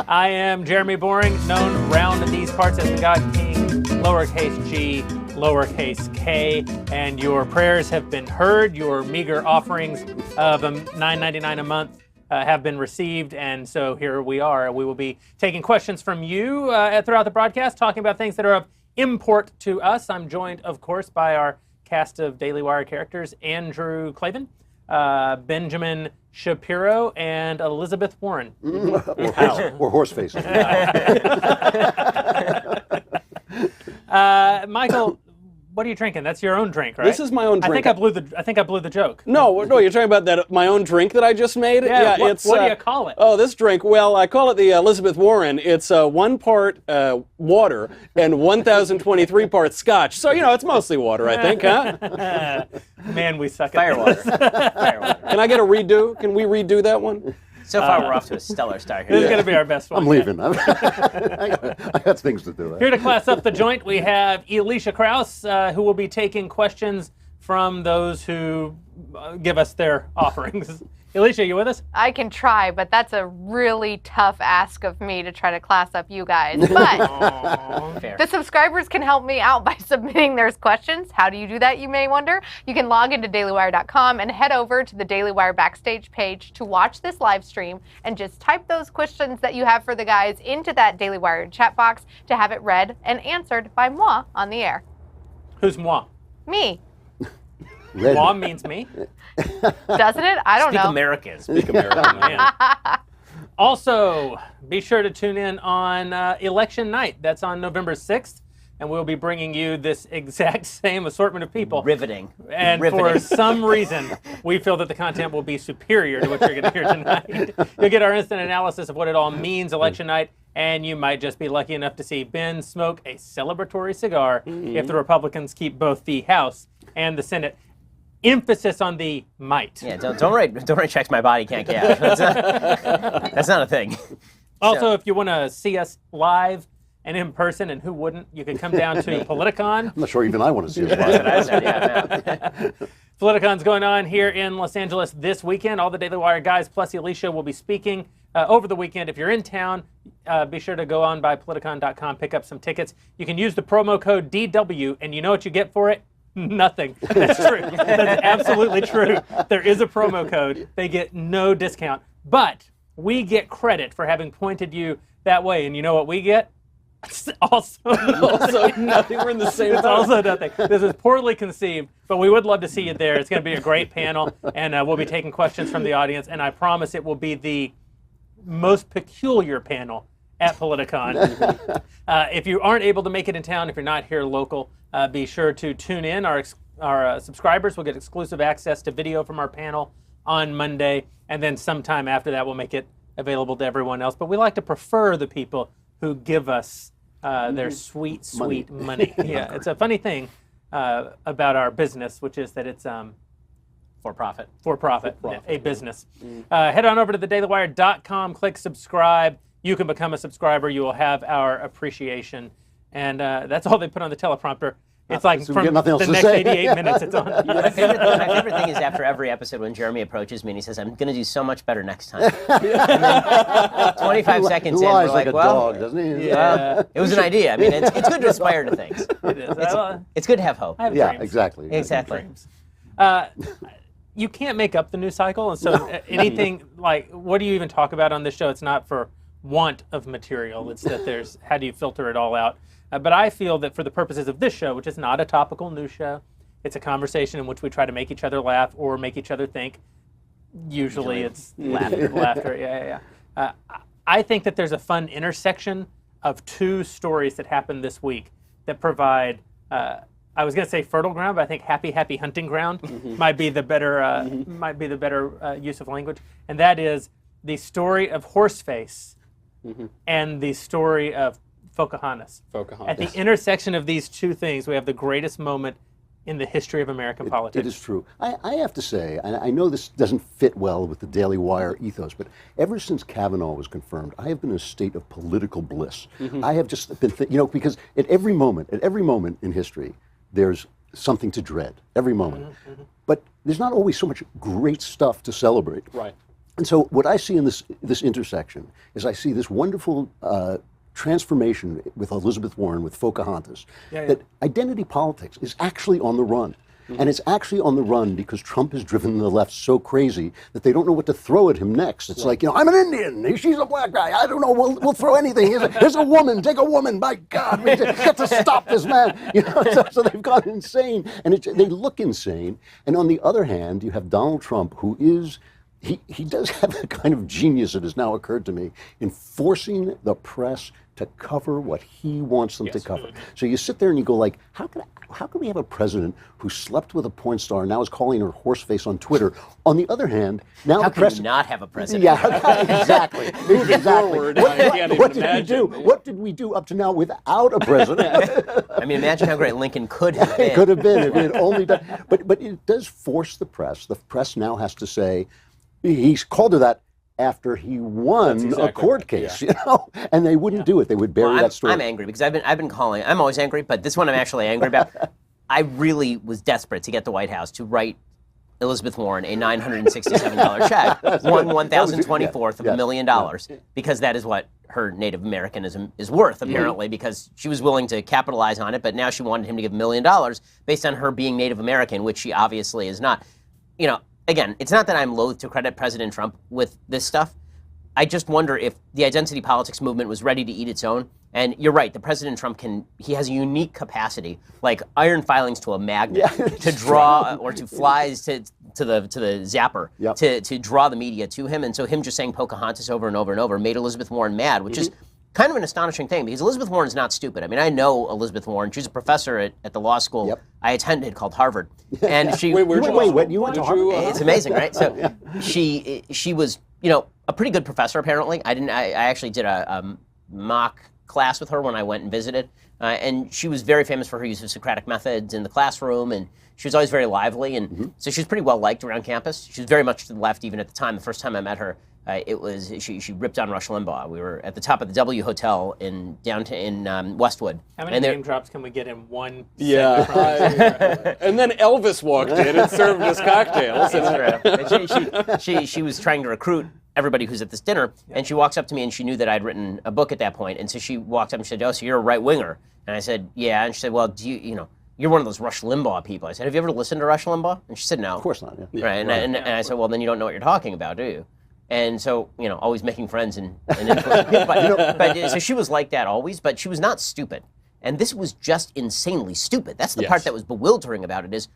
I am Jeremy Boring, known around these parts as the God King, lowercase g, lowercase k, and your prayers have been heard. Your meager offerings of $9.99 a month have been received, and so here we are. We will be taking questions from you throughout the broadcast, talking about things that are of import to us. I'm joined, of course, by our cast of Daily Wire characters, Andrew Klavan, Benjamin Shapiro, and Elizabeth Warren. Or horse faces. Michael, what are you drinking? That's your own drink, right? This is my own drink. I think I blew the joke. No, you're talking about my own drink that I just made? Yeah, what do you call it? Oh, this drink, well, I call it the Elizabeth Warren. It's 1 part water and 1,023 parts scotch. So, it's mostly water, I think, huh? Man, we suck at Firewater. Can I get a redo? Can we redo that one? So far, we're off to a stellar start here. This is going to be our best one. I'm leaving. I got things to do. Here to class up the joint, we have Alicia Krause, who will be taking questions from those who give us their offerings. Alicia, you with us? I can try, but that's a really tough ask of me to try to class up you guys. But Fair. the subscribers can help me out by submitting their questions. How do you do that, you may wonder? You can log into dailywire.com and head over to the Daily Wire Backstage page to watch this live stream and just type those questions that you have for the guys into that Daily Wire chat box to have it read and answered by moi on the air. Who's moi? Me. Moi means me. Doesn't it? I don't Speak know. American. Speak American. Man. Also, be sure to tune in on election night. That's on November 6th, and we'll be bringing you this exact same assortment of people. Riveting. And for some reason, we feel that the content will be superior to what you're going to hear tonight. You'll get our instant analysis of what it all means election night, and you might just be lucky enough to see Ben smoke a celebratory cigar if the Republicans keep both the House and the Senate. Emphasis on the might. Yeah, don't write checks my body can't cash. That's not a thing. Also, if you want to see us live and in person, and who wouldn't, you can come down to Politicon. I'm not sure even I want to see it live. Politicon's going on here in Los Angeles this weekend. All the Daily Wire guys plus Alicia will be speaking over the weekend. If you're in town, be sure to go on by politicon.com, pick up some tickets. You can use the promo code DW, and you know what you get for it? Nothing. That's true. That's absolutely true. There is a promo code. They get no discount. But we get credit for having pointed you that way. And you know what we get? Also, Also, nothing. We're in the same. it's also nothing. This is poorly conceived, but we would love to see you there. It's going to be a great panel, and we'll be taking questions from the audience, and I promise it will be the most peculiar panel at Politicon. If you aren't able to make it in town, if you're not here local, be sure to tune in. Our subscribers will get exclusive access to video from our panel on Monday, and then sometime after that we'll make it available to everyone else. But we like to prefer the people who give us their sweet money. Yeah, it's a funny thing about our business, which is that it's For profit. a business. Head on over to thedailywire.com, click subscribe. You can become a subscriber. You will have our appreciation. And that's all they put on the teleprompter. It's like So we from get nothing else the to next say. 88 minutes it's on. My favorite thing is after every episode when Jeremy approaches me and he says, I'm going to do so much better next time. And then 25 seconds He in, we're lies like, like a well, dog, doesn't he? it was an idea. I mean, it's good to aspire to things. It is. It's good to have hope. I have Yeah, dreams. exactly. Exactly. Dreams. You can't make up the news cycle, and so anything like, what do you even talk about on this show? It's not for want of material. It's that there's, how do you filter it all out? But I feel that for the purposes of this show, which is not a topical news show, it's a conversation in which we try to make each other laugh or make each other think. Usually it's laughter. Yeah. I think that there's a fun intersection of two stories that happened this week that provide, I was going to say fertile ground, but I think happy hunting ground might be the better use of language. And that is the story of Horseface and the story of Pocahontas. At the intersection of these two things, we have the greatest moment in the history of American politics. It is true. I have to say, and I know this doesn't fit well with the Daily Wire ethos, but ever since Kavanaugh was confirmed, I have been in a state of political bliss. I have just been, because at every moment in history, there's something to dread. Every moment. But there's not always so much great stuff to celebrate. Right. And so what I see in this intersection is I see this wonderful transformation with Elizabeth Warren, with Pocahontas, that identity politics is actually on the run. And it's actually on the run because Trump has driven the left so crazy that they don't know what to throw at him next. It's like, I'm an Indian, she's a black guy, I don't know, we'll throw anything. Here's a woman, take a woman, by God, we get to stop this man. So they've gone insane, and they look insane. And on the other hand, you have Donald Trump, who is, he does have the kind of genius that has now occurred to me in forcing the press to cover what he wants them to cover. So you sit there and you go like, how can we have a president who slept with a porn star and now is calling her horseface on Twitter? On the other hand, now How the press can you not have a president? Yeah, exactly. Forward, I can't What even did we do? imagine. What did we do up to now without a president? I mean, imagine how great Lincoln could have been. It could have been if it had only done. But it does force the press. The press now has to say, he's called her that after he won exactly a court right, case, and they wouldn't do it. They would bury that story. I'm angry because I've been calling. I'm always angry, but this one I'm actually angry about. I really was desperate to get the White House to write Elizabeth Warren a $967 check, 1/1024th of $1 million, because that is what her Native Americanism is worth, apparently, because she was willing to capitalize on it, but now she wanted him to give $1 million based on her being Native American, which she obviously is not. Again, it's not that I'm loath to credit President Trump with this stuff. I just wonder if the identity politics movement was ready to eat its own. And you're right, the President Trump he has a unique capacity, like iron filings to a magnet, to draw or to flies to the zapper, to draw the media to him. And so him just saying Pocahontas over and over and over made Elizabeth Warren mad, which is kind of an astonishing thing because Elizabeth Warren's not stupid. I mean, I know Elizabeth Warren. She's a professor at the law school I attended called Harvard. And she Wait, you went to Harvard? It's amazing, right? So she was, a pretty good professor apparently. I actually did a mock class with her when I went and visited, and she was very famous for her use of Socratic methods in the classroom, and she was always very lively, and so she was pretty well liked around campus. She was very much to the left even at the time. The first time I met her, she ripped on Rush Limbaugh. We were at the top of the W Hotel in Westwood. How many name drops can we get in one? Yeah, and then Elvis walked in and served us cocktails. That's true. She was trying to recruit everybody who's at this dinner, and she walks up to me, and she knew that I'd written a book at that point, and so she walked up and she said, "Oh, so you're a right-winger?" And I said, "Yeah." And she said, "Well, do you're one of those Rush Limbaugh people." I said, "Have you ever listened to Rush Limbaugh?" And she said, "No." Of course not. Yeah. Right, and I said, "Well, then you don't know what you're talking about, do you?" And so, always making friends and influencing people. But so she was like that always, but she was not stupid. And this was just insanely stupid. That's the part that was bewildering about it.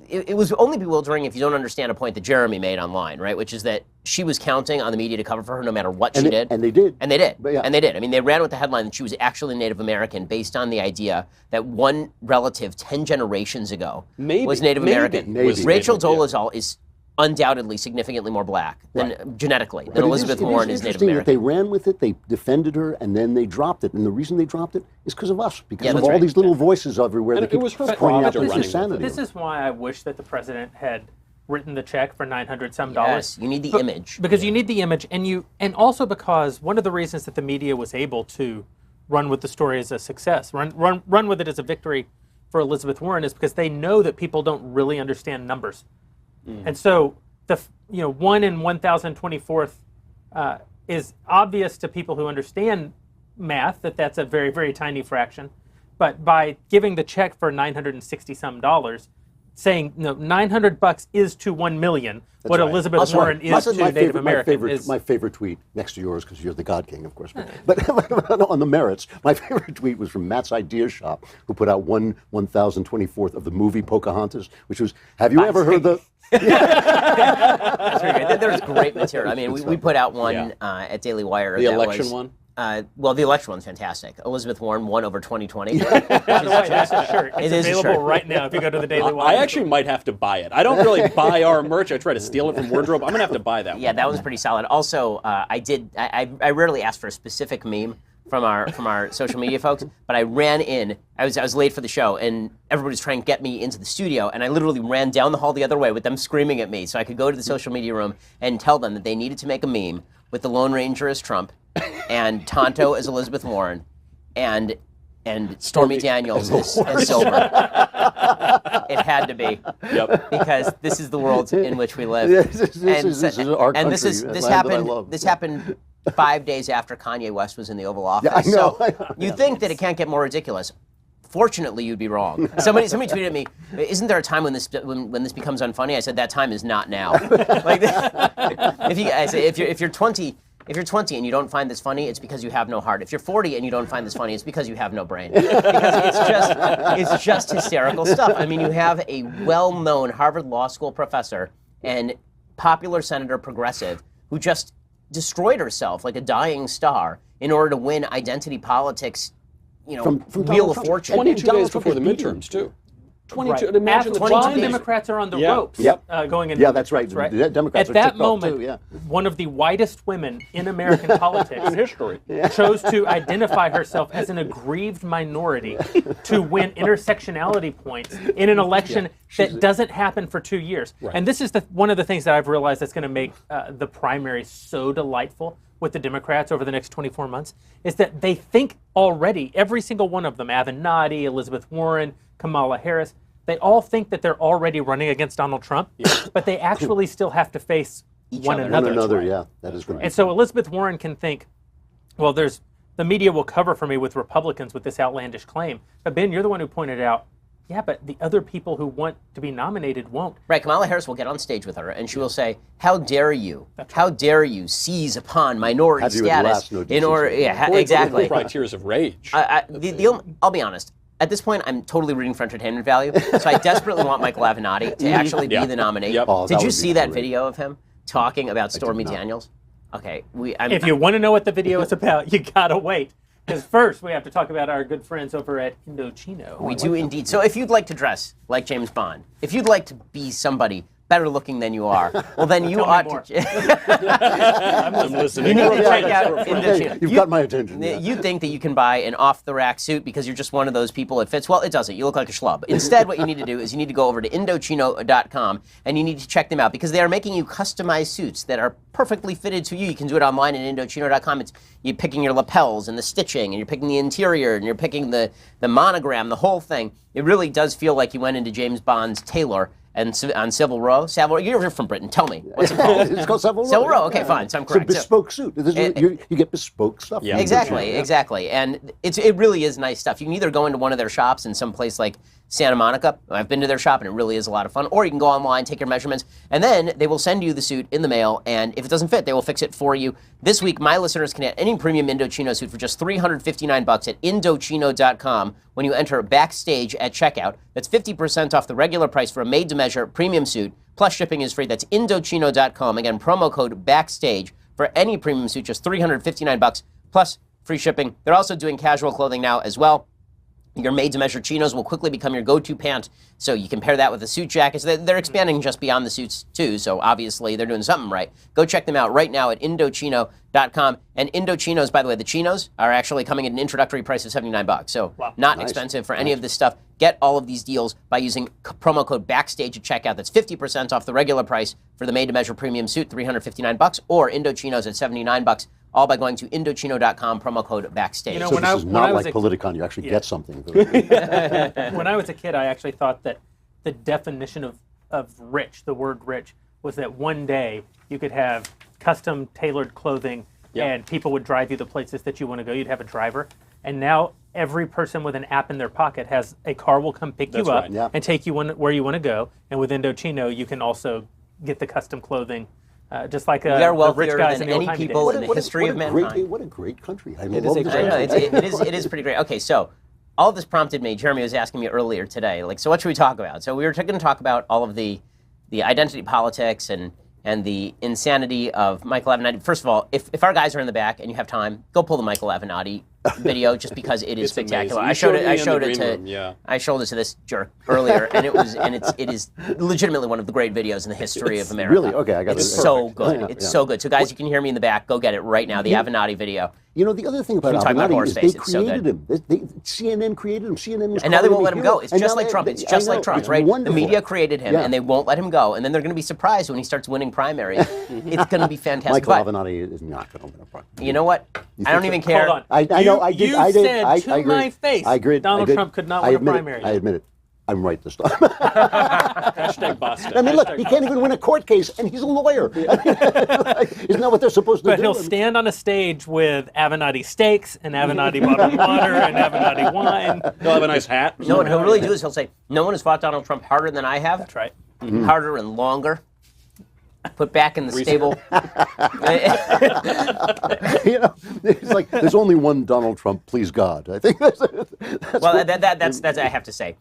It was only bewildering if you don't understand a point that Jeremy made online, right? Which is that she was counting on the media to cover for her no matter what she did. And they did. And they did. But yeah. And they did. I mean, they ran with the headline that she was actually Native American based on the idea that one relative 10 generations ago was Native American. Rachel Dolezal is undoubtedly significantly more black than genetically than Elizabeth Warren is Native American. That they ran with it, they defended her, and then they dropped it. And the reason they dropped it is because of us, because of all these little voices everywhere that it was her pointing out prerogative this insanity. This is why I wish that the president had written the check for $900 some. Yes, you need the image. Because you need the image, and also because one of the reasons that the media was able to run with the story as a success, run with it as a victory for Elizabeth Warren, is because they know that people don't really understand numbers. And so the 1 in 1,024th is obvious to people who understand math that that's a very, very tiny fraction. But by giving the check for $960 some, saying $900 is to 1 million what Elizabeth Warren is to Native American. My favorite tweet, next to yours because you're the God King, of course. But on the merits, my favorite tweet was from Matt's Idea Shop, who put out 1/1024th of the movie Pocahontas, which was, have you ever heard the... That's very good. There's great material. I mean, we put out one at Daily Wire. The election one? Well, the election one's fantastic. Elizabeth Warren won over 2020. That's a shirt. It's available right now if you go to the Daily Wire. I actually might have to buy it. I don't really buy our merch. I try to steal it from wardrobe. I'm going to have to buy that one. Yeah, that one's pretty solid. Also, I rarely ask for a specific meme from our social media folks, but I ran in. I was late for the show, and everybody was trying to get me into the studio, and I literally ran down the hall the other way with them screaming at me, so I could go to the social media room and tell them that they needed to make a meme with the Lone Ranger as Trump, and Tonto as Elizabeth Warren, and Stormy Daniels as Silver. It had to be, because this is the world in which we live. This is our country. This happened 5 days after Kanye West was in the Oval Office. Yeah, I know. So you'd think that it can't get more ridiculous. Fortunately, you'd be wrong. Somebody tweeted at me, "Isn't there a time when this becomes unfunny?" I said, "That time is not now." If you're 20 and you don't find this funny, it's because you have no heart. If you're 40 and you don't find this funny, it's because you have no brain. Because it's just hysterical stuff. I mean, you have a well-known Harvard Law School professor and popular senator progressive who just destroyed herself like a dying star in order to win identity politics, from Wheel of Fortune. 22 days before the midterms, too. 22. Right. Imagine While the Democrats are on the ropes going into that's right. The Democrats at that moment, one of the whitest women in American politics in history chose to identify herself as an aggrieved minority to win intersectionality points in an election that doesn't happen for 2 years. Right. And this is one of the things that I've realized that's going to make the primary so delightful with the Democrats over the next 24 months, is that they think already, every single one of them, Avenatti, Elizabeth Warren, Kamala Harris, they all think that they're already running against Donald Trump, but they actually still have to face one another. That is going to And so Elizabeth Warren can think, well, the media will cover for me with Republicans with this outlandish claim. But Ben, you're the one who pointed out, yeah, but the other people who want to be nominated won't. Right, Kamala Harris will get on stage with her, and she will say, "How dare you? How dare you seize upon minority status in order?" Exactly. Cry tears of rage. I'll be honest. At this point, I'm totally rooting for entertainment value, so I desperately want Michael Avenatti to actually be the nominee. Yep. Did you see that video of him talking about Stormy Daniels? Okay, if you want to know what the video is about, you gotta wait. Because first, we have to talk about our good friends over at Indochino. We do indeed. So if you'd like to dress like James Bond, if you'd like to be somebody better looking than you are, well then you ought to. I'm listening. You need to check out Indochino. You've got my attention. You think that you can buy an off-the-rack suit because you're just one of those people it fits? Well, it doesn't. You look like a schlub. Instead, what you need to do is you need to go over to Indochino.com and you need to check them out because they are making you customized suits that are perfectly fitted to you. You can do it online at Indochino.com. You're picking your lapels and the stitching, and you're picking the interior, and you're picking the monogram, the whole thing. It really does feel like you went into James Bond's tailor and on Savile Row. You're from Britain. Tell me, what's it called? It's called Savile Row. Savile Row. Okay, fine. So I'm correct. It's a bespoke suit. You get bespoke stuff. Yeah, exactly. And it really is nice stuff. You can either go into one of their shops in some place like Santa Monica. I've been to their shop, and it really is a lot of fun. Or you can go online, take your measurements, and then they will send you the suit in the mail, and if it doesn't fit, they will fix it for you. This week, my listeners can get any premium Indochino suit for just $359 at Indochino.com when you enter Backstage at checkout. That's 50% off the regular price for a made-to-measure premium suit, plus shipping is free. That's Indochino.com. Again, promo code BACKSTAGE for any premium suit, just $359, plus free shipping. They're also doing casual clothing now as well. Your made-to-measure chinos will quickly become your go-to pant, so you can pair that with the suit jackets. They're expanding just beyond the suits, too, so obviously they're doing something right. Go check them out right now at Indochino.com. And Indochinos, by the way, the chinos are actually coming at an introductory price of $79, so not expensive for any of this stuff. Get all of these deals by using promo code BACKSTAGE at checkout. That's 50% off the regular price for the made-to-measure premium suit, $359, or Indochinos at $79. All by going to Indochino.com, promo code BACKSTAGE. So this is not like Politicon. You actually get something. When I was a kid, I actually thought that the definition of rich, the word rich, was that one day you could have custom tailored clothing and people would drive you the places that you want to go. You'd have a driver. And now every person with an app in their pocket has a car will come pick you up and take you where you want to go. And with Indochino, you can also get the custom clothing. Just like we are the rich wealthier guys than in any people in the history of mankind. What a great country. I It love is a this great country. It is pretty great. Okay, so all of this prompted me. Jeremy was asking me earlier today, like, so what should we talk about? So we were going to talk about all of the identity politics and the insanity of Michael Avenatti. First of all, if our guys are in the back and you have time, go pull the Michael Avenatti video just because it is spectacular. Amazing. I showed it to this jerk earlier, and it is legitimately one of the great videos in the history of America. Really? Okay, I got it. It's so good. It's so good. So guys, you can hear me in the back. Go get it right now. The Avenatti video. You know, the other thing about talk about Avenatti is Horseface, they it's so created him. CNN created him. CNN was And now they calling won't him let a him go. hero. It's And just now like Trump. It's I just know. like Trump, It's right? wonderful. The media created him, Yeah. and they won't let him go. And then they're going to be surprised when he starts winning primaries. It's going to be fantastic. Michael But Avenatti is not going to win a primary. you know what? I don't even care. Hold on. I know. I did. You I did. said I to agree. my face I agreed. Donald I did. Trump could not I win a admit primary. It. I admit it. I'm right this time. Hashtag Boston. I mean, look, he can't even win a court case, and he's a lawyer. Isn't that what they're supposed to But do? he'll stand on a stage with Avenatti steaks and Avenatti bottled water and Avenatti wine. He'll have a nice hat. No, what he'll really do is he'll say, no one has fought Donald Trump harder than I have. That's right. Harder and longer. Put back in the stable. You know, it's like there's only one Donald Trump. Please God, I think that's Well, that's I have to say.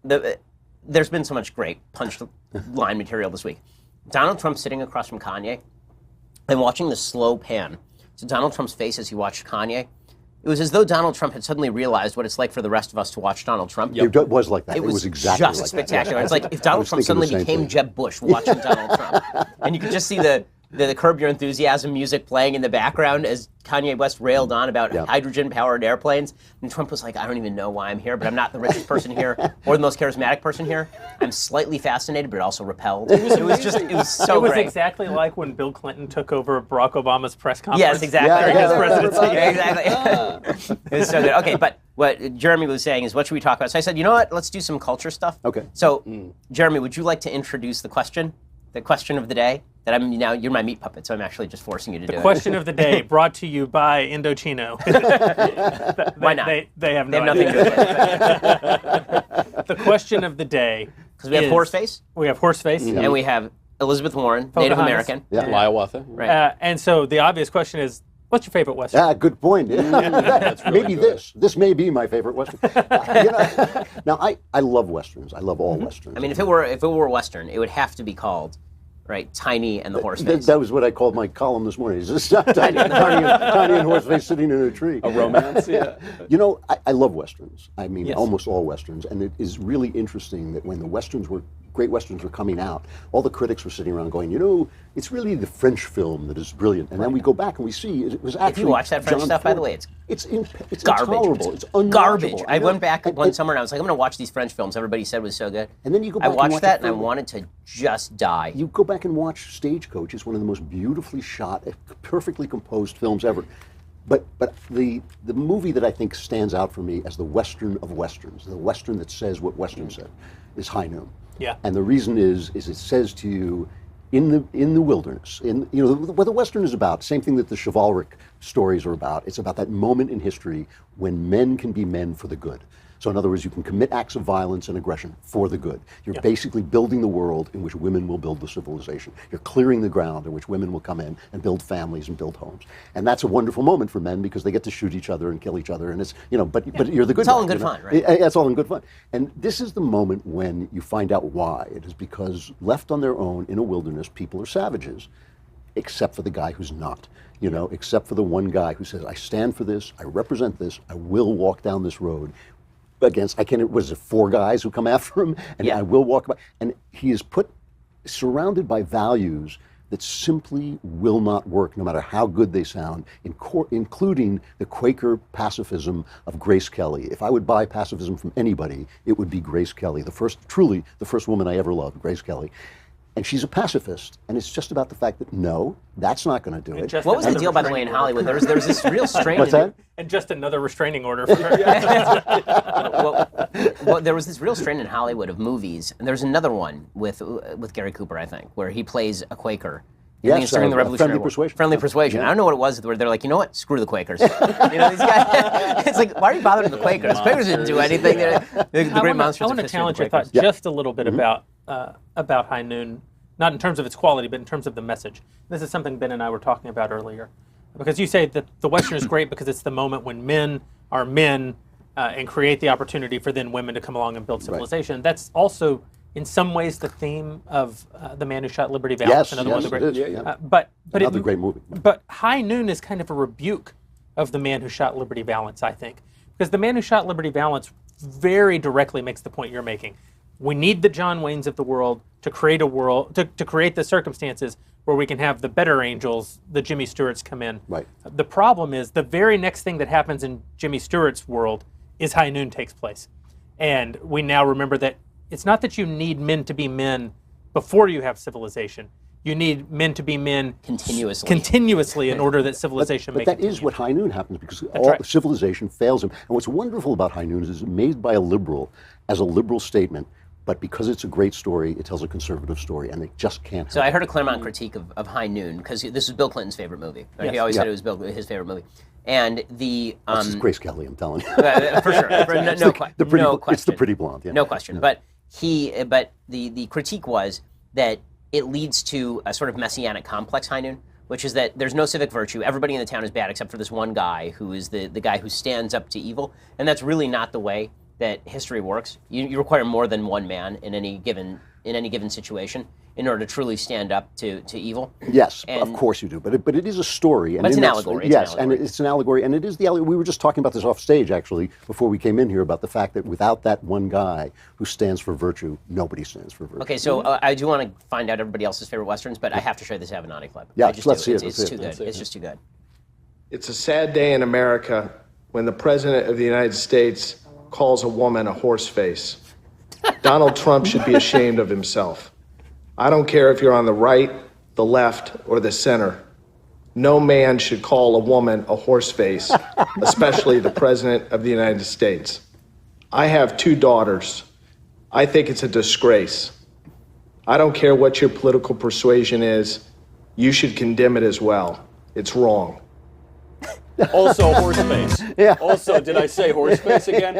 There's been so much great punchline material this week. Donald Trump sitting across from Kanye and watching the slow pan to Donald Trump's face as he watched Kanye. It was as though Donald Trump had suddenly realized what it's like for the rest of us to watch Donald Trump. It was like that. It was exactly just like spectacular. that. It's like if Donald Trump suddenly became Jeb Bush watching Donald Trump. And you could just see the Curb Your Enthusiasm music playing in the background as Kanye West railed on about hydrogen-powered airplanes. And Trump was like, I don't even know why I'm here, but I'm not the richest person here or the most charismatic person here. I'm slightly fascinated, but also repelled. It was so It was great. exactly like when Bill Clinton took over Barack Obama's press conference. Yes, exactly. During his presidency. Exactly. It was so good. Okay, but what Jeremy was saying is, what should we talk about? So I said, you know what? Let's do some culture stuff. Okay. So, Jeremy, would you like to introduce the question of the day? That you're my meat puppet, so I'm actually just forcing you to do it. Question of the day brought to you by Indochino. Why not? They have They no have nothing idea. to do with it. The question of the day. Because we have Horseface, We have Horseface. and we have Elizabeth Warren, Native Pocahontas. American. Yeah. Liawatha. Right. And so the obvious question is, what's your favorite Western? Ah, good point. That's really Maybe good. this may be my favorite Western. Now I love Westerns. I love all Westerns. I mean, if it were a Western, it would have to be called, right, Tiny and the Horseface. that was what I called my column this morning. It's just tiny and Horseface sitting in a tree. A romance, yeah. You know, I love Westerns. I mean, almost all Westerns. And it is really interesting that when the great Westerns were coming out, all the critics were sitting around going, you know, it's really the French film that is brilliant. And then we go back and we see it was actually If you watch that French John stuff, by the Ford. way, it's garbage. intolerable. It's unwatchable. Garbage. I know? went back And- one summer and I was like, I'm going to watch these French films everybody said was so good. And then you go back I and watched watch that the and I film. wanted to just die. You go back and watch Stagecoach. It's one of the most beautifully shot, perfectly composed films ever. But the movie that I think stands out for me as the Western of Westerns, the Western that says what Western said, is High Noon. Yeah. And the reason is it says to you, in the wilderness, what the Western is about, same thing that the chivalric stories are about. It's about that moment in history when men can be men for the good. So in other words, you can commit acts of violence and aggression for the good. You're basically building the world in which women will build the civilization. You're clearing the ground in which women will come in and build families and build homes. And that's a wonderful moment for men because they get to shoot each other and kill each other. And it's, but you're the good It's all guy, in good you know? fun, right? It's all in good fun. And this is the moment when you find out why. It is because left on their own in a wilderness, people are savages, except for the guy who's not. Except for the one guy who says, I stand for this, I represent this, I will walk down this road against, was it 4 guys who come after him? And I will walk by. And he is surrounded by values that simply will not work, no matter how good they sound, including the Quaker pacifism of Grace Kelly. If I would buy pacifism from anybody, it would be Grace Kelly, truly the first woman I ever loved, Grace Kelly. And she's a pacifist, and it's just about the fact that no, that's not going to do it. What was the deal, by the way, in Hollywood? There was this real strain. What's that? And just another restraining order for her. well, there was this real strain in Hollywood of movies, and there's another one with Gary Cooper, I think, where he plays a Quaker. Yes, during the Revolutionary Friendly War. Persuasion. Friendly Persuasion. I don't know what it was where they're like, you know what? Screw the Quakers. These guys. It's like, why are you bothering the Quakers? Quakers didn't do anything. The great monsters. I want to challenge your thoughts just a little bit about High Noon. Not in terms of its quality, but in terms of the message. This is something Ben and I were talking about earlier. Because you say that the Western is great because it's the moment when men are men and create the opportunity for then women to come along and build civilization. Right. That's also, in some ways, the theme of The Man Who Shot Liberty Valance. Yes, another one of the great. It is. But another great movie. But High Noon is kind of a rebuke of The Man Who Shot Liberty Valance, I think. Because The Man Who Shot Liberty Valance very directly makes the point you're making. We need the John Waynes of the world to create a world, to create the circumstances where we can have the better angels, the Jimmy Stewarts, come in. Right. The problem is the very next thing that happens in Jimmy Stewart's world is High Noon takes place. And we now remember that it's not that you need men to be men before you have civilization. You need men to be men continuously in order that civilization may continue. But that is what High Noon happens because civilization fails him. And what's wonderful about High Noon is it's made by a liberal as a liberal statement. But because it's a great story, it tells a conservative story, and they just can't help So I heard a Claremont critique of High Noon, because this is Bill Clinton's favorite movie. Right? He always said it was his favorite movie. And the... This is Grace Kelly, I'm telling you. For sure. No question. It's the pretty blonde. Yeah. No question. But the critique was that it leads to a sort of messianic complex, High Noon, which is that there's no civic virtue. Everybody in the town is bad except for this one guy who is the guy who stands up to evil. And that's really not the way that history works. You require more than one man in any given situation in order to truly stand up to evil. Yes, of course you do. But it is a story. But it's an allegory. And it's an allegory. And it is the allegory. We were just talking about this off stage, actually, before we came in here, about the fact that without that one guy who stands for virtue, nobody stands for virtue. Okay, so I do want to find out everybody else's favorite Westerns, but I have to show you this Avenatti clip. Yeah, let's see it. It's too good. It's just too good. It's a sad day in America when the President of the United States calls a woman a horse face. Donald Trump should be ashamed of himself. I don't care if you're on the right, the left, or the center. No man should call a woman a horse face, especially the President of the United States. I have 2 daughters. I think it's a disgrace. I don't care what your political persuasion is. You should condemn it as well. It's wrong. Also horseface. Yeah. Also, did I say horseface again?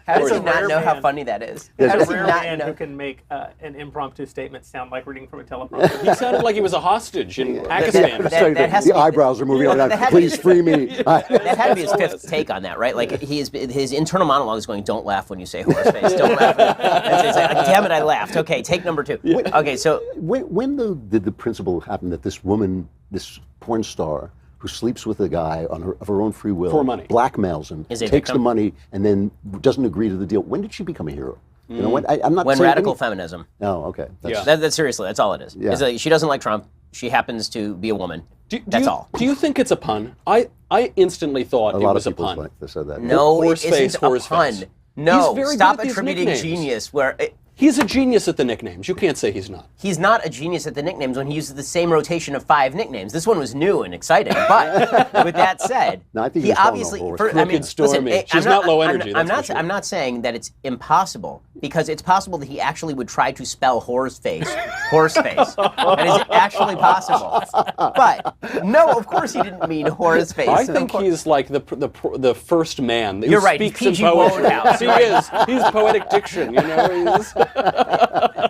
How does he not know how funny that is? How does he not know? Who can make an impromptu statement sound like reading from a teleprompter? He sounded like he was a hostage in Pakistan. The eyebrows are moving around. Please free me. That had to be his 5th take on that, right? Like his internal monologue is going, "Don't laugh when you say horseface. Don't laugh." And it's like, "Damn it, I laughed." Okay, take number 2. Okay, so when did the principle happen that this woman, this porn star, who sleeps with a guy of her own free will, for money, blackmails him, takes the money, and then doesn't agree to the deal? When did she become a hero? You know, I'm not when saying radical feminism. Oh, okay. That's seriously, that's all it is. Yeah. It's like, she doesn't like Trump. She happens to be a woman. That's all. Do you think it's a pun? I instantly thought it was a pun. They said that. No, it isn't a pun. No, stop attributing nicknames. Genius where... He's a genius at the nicknames. You can't say he's not. He's not a genius at the nicknames when he uses the same rotation of 5 nicknames. This one was new and exciting. But with that said, no, I think he obviously... She's not low energy. I'm not saying that it's impossible, because it's possible that he actually would try to spell whore's face horse face. That is actually possible. But no, of course he didn't mean horse face. I think he's like the first man who You're right, speaks he's in P.G. poetry. Wodehouse. He is. He's poetic diction. You know.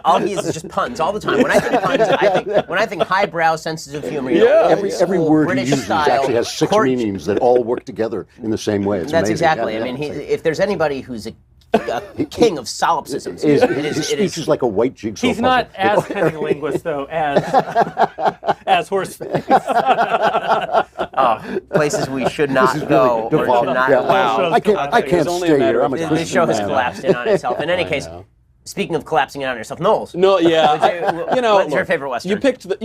All he is just puns all the time. When I think puns, when I think highbrow, sensitive humor. You know, Yeah. Every word British he uses style, actually has 6 meanings that all work together in the same way. It's That's amazing. exactly. Yeah, I mean, yeah. if there's anybody who's a king of solipsisms, His speech is like a white jigsaw He's puzzle. not as cunning a linguist, though, as Horseface. places we should not This is go really or should not yeah. allow. I can't It's only a stay matter here. of I'm a time. This Christian show has man. collapsed in on itself. In any I case, know. speaking of collapsing in on yourself, Knowles. No, yeah, What's you know, what's your look, favorite Western? You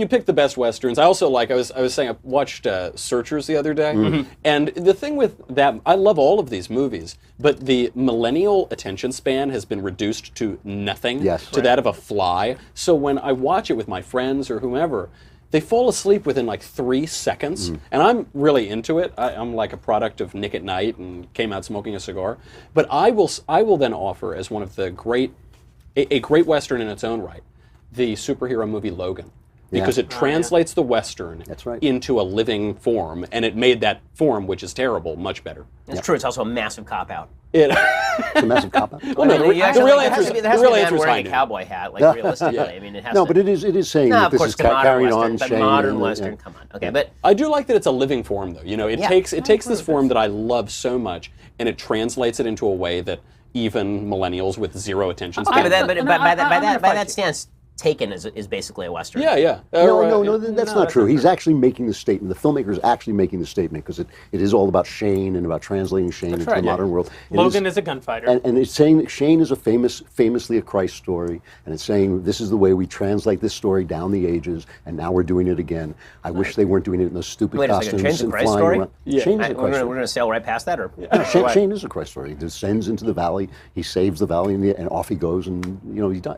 picked the best westerns. I also like. I was saying I watched Searchers the other day, Mm-hmm. and the thing with that, I love all of these movies, but the millennial attention span has been reduced to nothing. Yes. To that of a fly. So when I watch it with my friends or whomever, they fall asleep within like 3 seconds, and I'm really into it. I'm like a product of Nick at Night and came out smoking a cigar. But I will then offer as one of the a great Western in its own right, the superhero movie Logan. Because it translates the Western That's right. into a living form, and it made that form, which is terrible, much better. It's true. It's also a massive cop out. It, It's a massive cop-out. well, no, the You actually- real there has answer to is be a man wearing high a noon. cowboy hat, like realistically. I mean, it has No, to. but it is saying No, that of this course, is the modern carrying Western, on but Shane. modern and, Western. yeah. Come on. Okay, but I do like that it's a living form, though. You know, it Yeah. takes this form that I love so much, and it translates it into a way that even millennials with zero attention okay, span. but by that stance, Taken is basically a Western. Yeah. No, that's not true. He's actually making the statement. The filmmaker is actually making the statement because it is all about Shane and about translating Shane into right, the yeah. modern world. It Logan is a gunfighter. and it's saying that Shane is a famously a Christ story, and it's saying this is the way we translate this story down the ages, and now we're doing it again. I wish they weren't doing it in those stupid Wait a second, costumes Shane's a and Christ flying story? around. Yeah. Shane is a We're Christ gonna story. sail right past that, or Shane is a Christ story. He descends into the valley. He saves the valley, and off he goes, and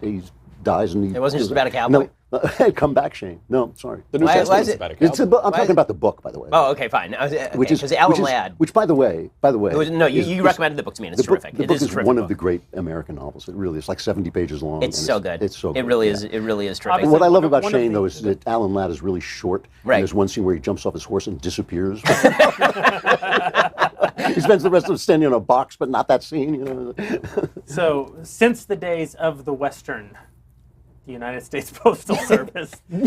he dies. And It wasn't just about a cowboy? No, come back, Shane. No, sorry. The New Why- why Testament's is it- about a It's cowboy. I'm talking about the book, by the way. Oh, okay, fine. which is because Alan which is- Ladd. Which, by the way, No, is- you is- recommended the book to me, and it's the book, terrific. The It book is a is terrific one book. of the great American novels. It really is like 70 pages long. It's and so good. It's so good. It really yeah. is. It really is terrific. Obviously, What I love one of- about one of Shane, the- though, is that Alan Ladd is really short. Right. And there's one scene where he jumps off his horse and disappears. He spends the rest of it standing on a box, but not that scene. You know. So, since the days of the Western, the United States Postal Service. I'm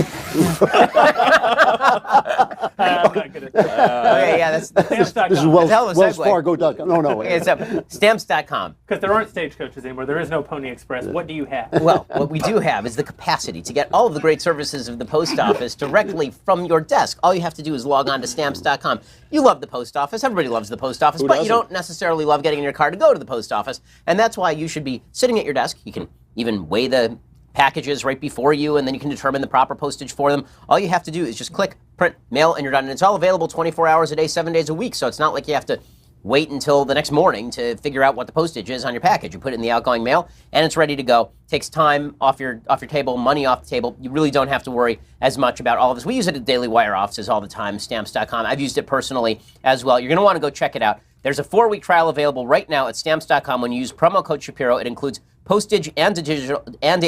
not good at that. Okay, yeah, that's Stamps.com. This is Wells hell of a segue. Fargo. No. it's stamps.com. Because there aren't stagecoaches anymore. There is no Pony Express. What do you have? Well, what we do have is the capacity to get all of the great services of the post office directly from your desk. All you have to do is log on to stamps.com. You love the post office. Everybody loves the post office, but you doesn't? don't necessarily love getting in your car to go to the post office. And that's why you should be sitting at your desk. You can even weigh the packages right before you, and then you can determine the proper postage for them. All you have to do is just click, print, mail, and you're done. And it's all available 24 hours a day, 7 days a week. So it's not like you have to wait until the next morning to figure out what the postage is on your package. You put it in the outgoing mail, and it's ready to go. Takes time off your table, money off the table. You really don't have to worry as much about all of this. We use it at Daily Wire offices all the time, stamps.com. I've used it personally as well. You're going to want to go check it out. There's a 4-week trial available right now at stamps.com. When you use promo code Shapiro, it includes postage and a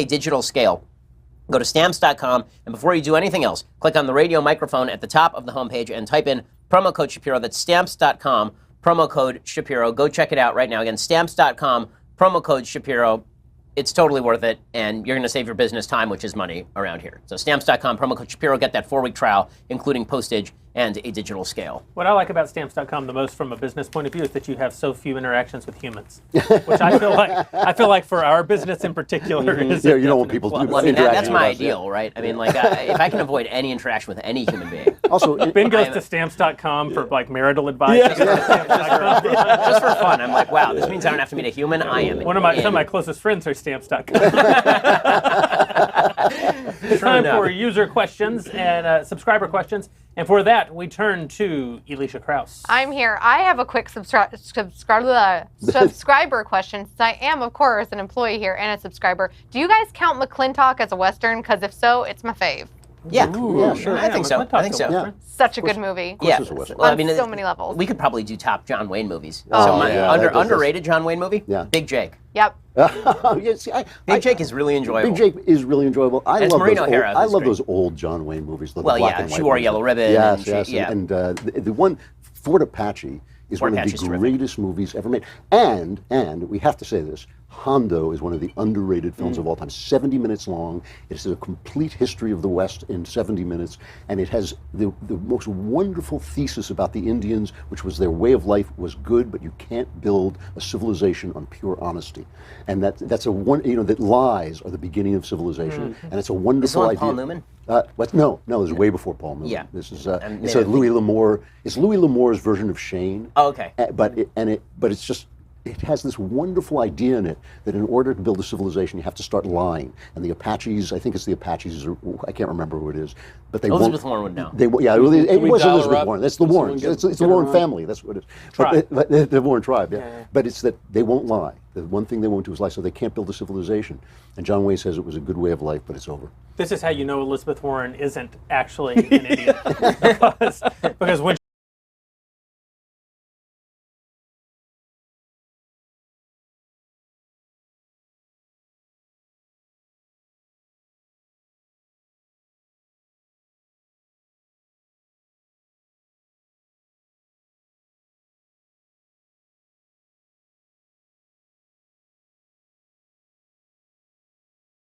digital scale. Go to stamps.com, and before you do anything else, click on the radio microphone at the top of the homepage and type in promo code Shapiro. That's stamps.com, promo code Shapiro. Go check it out right now. Again, stamps.com, promo code Shapiro. It's totally worth it, and you're going to save your business time, which is money around here. So stamps.com, promo code Shapiro, get that 4-week trial, including postage and a digital scale. What I like about Stamps.com the most from a business point of view is that you have so few interactions with humans, which I feel like for our business in particular is Yeah, a you don't want definite people plus. to Well, I mean, that's interaction my with us, yeah. ideal, right? I mean, like, if I can avoid any interaction with any human being, Also, Ben goes to Stamps.com for like marital advice. just for fun, I'm like, wow, this means I don't have to meet a human. I am Some of my closest friends are Stamps.com. It's time enough. for user questions and subscriber questions. And for that, we turn to Elisha Krause. I'm here. I have a quick subscriber question. Since I am, of course, an employee here and a subscriber. Do you guys count McClintock as a Western? Because if so, it's my fave. Yeah, Yeah, sure. I think so. let's I think talk so. to Yeah. Western. Such a good movie. Yeah. it's a Western. Well, I On mean, so many levels. We could probably do top John Wayne movies. Oh, so my yeah, that's- underrated John Wayne movie. Yeah. Big Jake. Yep. Yeah, see, Big Jake is really enjoyable. Big Jake is really enjoyable. I It's love Maureen those. Old, O'Hara, I who's love great. those old John Wayne movies. The Well, black yeah, and she white wore a ones. yellow ribbon Yes, and she- yes, yeah. and the one Fort Apache is Fort one of Apache's the terrific. greatest movies ever made. And we have to say this. Hondo is one of the underrated films of all time. 70 minutes long. It's a complete history of the West in 70 minutes, and it has the most wonderful thesis about the Indians, which was their way of life was good, but you can't build a civilization on pure honesty, and that's a one. That lies are the beginning of civilization, and it's a wonderful on idea. Paul Newman? What? No, this is way before Paul Newman. Yeah. This is And it's maybe a Louis L'Amour. It's Louis L'Amour's version of Shane. Oh, okay. But it's just. It has this wonderful idea in it that in order to build a civilization, you have to start lying. And the Apaches, I think it's the Apaches, or I can't remember who it is, but they Elizabeth won't. Warren would know. They, yeah, it was dial her Elizabeth up? Warren. That's the Can someone Warrens. get- It's the get her Warren on? family. That's what it is. Tribe. But the Warren tribe, yeah. But it's that they won't lie. The one thing they won't do is lie, so they can't build a civilization. And John Wayne says it was a good way of life, but it's over. This is how you know Elizabeth Warren isn't actually an idiot. because when